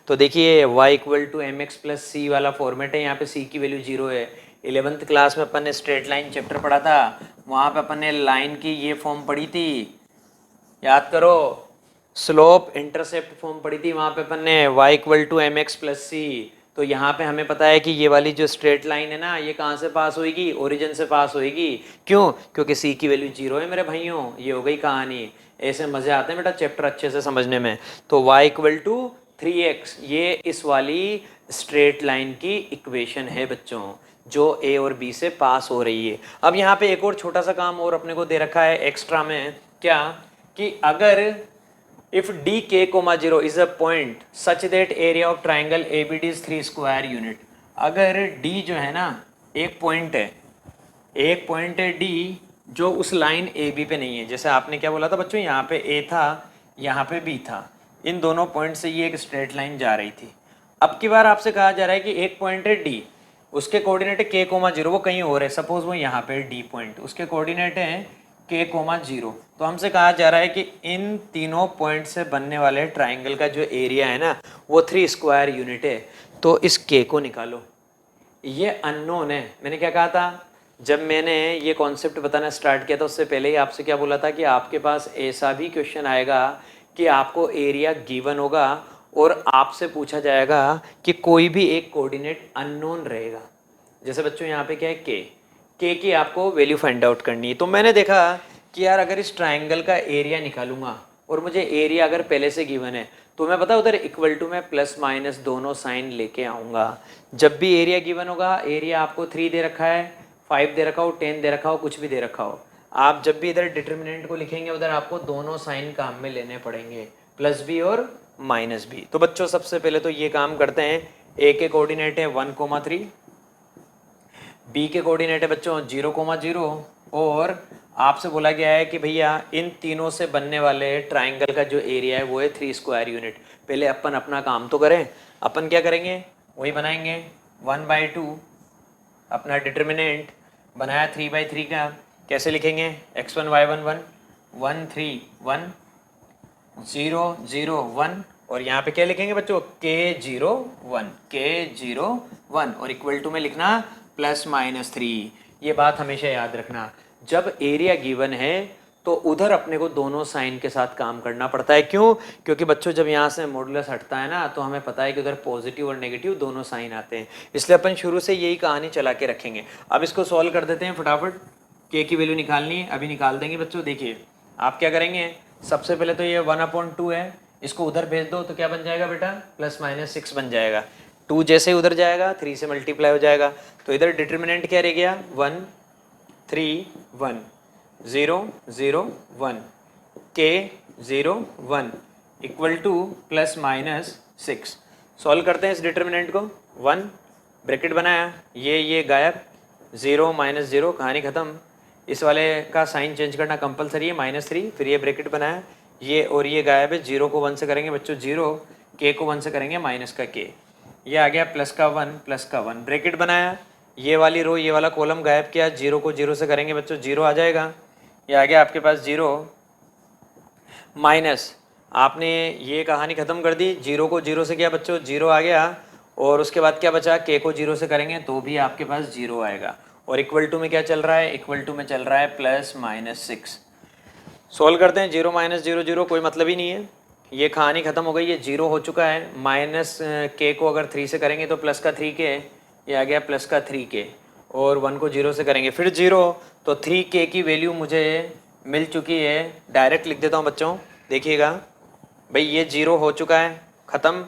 तो देखिए y equal to mx plus c वाला फॉर्मेट है, यहाँ पे c की वैल्यू 0 है। 11th class में अपन ने स्ट्रेट लाइन चैप्टर पढ़ा था, वहाँ पे अपन ने लाइन की ये फॉर्म पढ़ी थी, याद करो, स्लोप इंटरसेप्ट फॉर्म पढ़ी थी, वहाँ पे अपन ने y equal to mx plus c। तो यहाँ पे हमें पता है कि ये वाली जो स्ट्रेट लाइन है ना, ये कहाँ से पास होएगी, ओरिजिन से पास होएगी। क्यों, क्योंकि c की वैल्यू 0 है मेरे भाइयों। ये हो गई कहानी, ऐसे मजे आते हैं बेटा चैप्टर अच्छे से समझने में। तो y इक्वल टू 3x ये इस वाली स्ट्रेट लाइन की इक्वेशन है बच्चों। जो ए और बी से पास हो रही है। अब यहाँ पे एक और छोटा सा काम और अपने को दे रखा है एक्स्ट्रा में, क्या कि अगर if D k comma 0 is a point such that area of triangle A B D is 3 square unit, अगर डी जो है ना एक पॉइंट है, एक पॉइंट है डी जो उस लाइन ए बी पे नहीं है, जैसे आपने क्या बोला था बच्चों, यहाँ पे ए था, यहाँ पे बी था, इन दोनों पॉइंट से ये एक स्ट्रेट लाइन जा रही थी। अब की बार आपसे कहा जा रहा है कि एक पॉइंट है डी, उसके कोऑर्डिनेट है के कोमा 0, वो कहीं और है, सपोज वो यहाँ पे डी पॉइंट, उसके कोऑर्डिनेट है के कोमा 0। तो हमसे कहा जा रहा है कि इन तीनों पॉइंट से बनने वाले ट्राइंगल का जो एरिया है ना वो 3 स्क्वायर यूनिट है। तो इस के को निकालो, ये अननोन है। मैंने क्या कहा था, जब मैंने ये कॉन्सेप्ट बताना स्टार्ट किया था उससे पहले ही आपसे क्या बोला था कि आपके पास ऐसा भी क्वेश्चन आएगा कि आपको एरिया गिवन होगा और आपसे पूछा जाएगा कि कोई भी एक कोऑर्डिनेट अननोन रहेगा। जैसे बच्चों यहाँ पे क्या है के की आपको वैल्यू फाइंड आउट करनी है। तो मैंने देखा कि यार अगर इस ट्राइंगल का एरिया निकालूंगा और मुझे एरिया अगर पहले से गिवन है तो मैं पता उधर इक्वल टू में प्लस माइनस दोनों साइन लेके आऊँगा। जब भी एरिया गिवन होगा, एरिया आपको 3 दे रखा है, 5 दे रखा हो, 10 दे रखा हो, कुछ भी दे रखा हो, आप जब भी इधर डिटर्मिनेंट को लिखेंगे उधर आपको दोनों साइन काम में लेने पड़ेंगे, प्लस भी और माइनस भी। तो बच्चों सबसे पहले तो ये काम करते हैं, ए के कोऑर्डिनेट है 1,3, बी के कोऑर्डिनेट है बच्चों 0,0 और आपसे बोला गया है कि भैया इन तीनों से बनने वाले ट्राइंगल का जो एरिया है वो है 3 स्क्वायर यूनिट। पहले अपन अपना काम तो करें, अपन क्या करेंगे वही बनाएंगे 1/2, अपना डिटर्मिनेंट बनाया 3/3 का, कैसे लिखेंगे x1 y1 1 1 3 1 0 0 1 और यहाँ पे क्या लिखेंगे बच्चों k0 1 और इक्वल टू में लिखना प्लस माइनस 3। ये बात हमेशा याद रखना, जब एरिया गिवन है तो उधर अपने को दोनों साइन के साथ काम करना पड़ता है। क्यों? क्योंकि बच्चों जब यहाँ से मॉडुलस हटता है ना तो हमें पता है कि उधर पॉजिटिव और नेगेटिव दोनों साइन आते हैं, इसलिए अपन शुरू से यही कहानी चला के रखेंगे। अब इसको सॉल्व कर देते हैं फटाफट, के की वैल्यू निकालनी है, अभी निकाल देंगे बच्चों। देखिए आप क्या करेंगे, सबसे पहले तो ये 1/2 है, इसको उधर भेज दो तो क्या बन जाएगा बेटा प्लस माइनस 6 बन जाएगा। 2 जैसे ही उधर जाएगा 3 से मल्टीप्लाई हो जाएगा, तो इधर डिटर्मिनेंट क्या रह गया 1 3 1 0 0 1 k 0 1 equal two plus minus 6। Solve करते हैं इस डिटर्मिनेंट को, 1 ब्रैकेट बनाया, ये गायब, 0 माइनस 0 कहानी ख़त्म। इस वाले का साइन चेंज करना कंपलसरी है -3, फिर ये ब्रैकेट बनाया, ये और ये गायब है, 0 को 1 से करेंगे बच्चों 0, k को 1 से करेंगे माइनस का k, ये आ गया प्लस का 1 ब्रैकेट बनाया, ये वाली रो ये वाला कॉलम गायब किया, 0 को 0 से करेंगे बच्चों 0 आ जाएगा, ये आ गया आपके पास 0 माइनस, आपने ये कहानी ख़त्म कर दी, 0 को 0 से किया बच्चों 0 आ गया, और उसके बाद क्या बचा k को 0 से करेंगे तो भी आपके पास 0 आएगा, और इक्वल टू में क्या चल रहा है, इक्वल टू में चल रहा है प्लस माइनस 6। सॉल्व करते हैं, 0 माइनस 0 0 कोई मतलब ही नहीं है, ये कहानी ख़त्म हो गई, ये 0 हो चुका है, माइनस k को अगर 3 से करेंगे तो प्लस का 3k, ये आ गया प्लस का 3k, और 1 को 0 से करेंगे फिर 0, तो 3k की वैल्यू मुझे मिल चुकी है। डायरेक्ट लिख देता हूँ बच्चों, देखिएगा भाई ये 0 हो चुका है ख़त्म,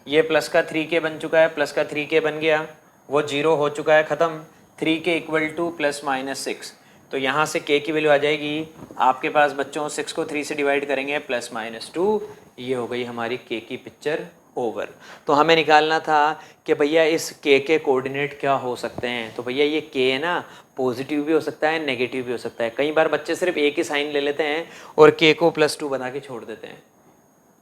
ये प्लस का 3k बन चुका है, प्लस का 3k बन गया, वो 0 हो चुका है ख़त्म, 3k equal two plus minus 6, तो यहाँ से k की वैल्यू आ जाएगी आपके पास बच्चों, 6 को 3 से डिवाइड करेंगे प्लस माइनस 2, ये हो गई हमारी k की पिक्चर ओवर। तो हमें निकालना था कि भैया इस k के कोऑर्डिनेट क्या हो सकते हैं, तो भैया ये k है ना पॉजिटिव भी हो सकता है नेगेटिव भी हो सकता है। कई बार बच्चे सिर्फ एक ही साइन ले लेते हैं और k को +2 बना के छोड़ देते हैं,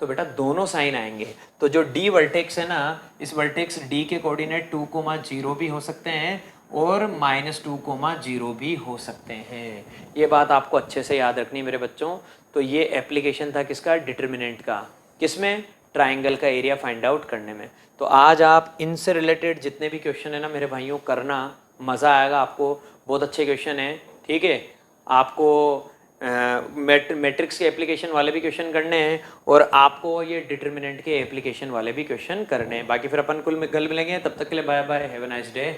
तो बेटा दोनों साइन आएंगे। तो जो d वर्टेक्स है ना, इस वर्टेक्स d के कोऑर्डिनेट 2,0 भी हो सकते हैं और -2,0 भी हो सकते हैं। ये बात आपको अच्छे से याद रखनी मेरे बच्चों। तो ये एप्लीकेशन था किसका, डिटर्मिनेंट का, किसमें, ट्राइंगल का एरिया फाइंड आउट करने में। तो आज आप इनसे रिलेटेड जितने भी क्वेश्चन है ना मेरे भाइयों करना, मज़ा आएगा आपको, बहुत अच्छे क्वेश्चन है, ठीक है। आपको मैट्रिक्स के एप्लीकेशन वाले भी क्वेश्चन करने हैं और आपको ये डिटर्मिनेंट के एप्लीकेशन वाले भी क्वेश्चन करने हैं। बाकी फिर अपन कल मिलेंगे, तब तक के लिए bye bye, have a nice day.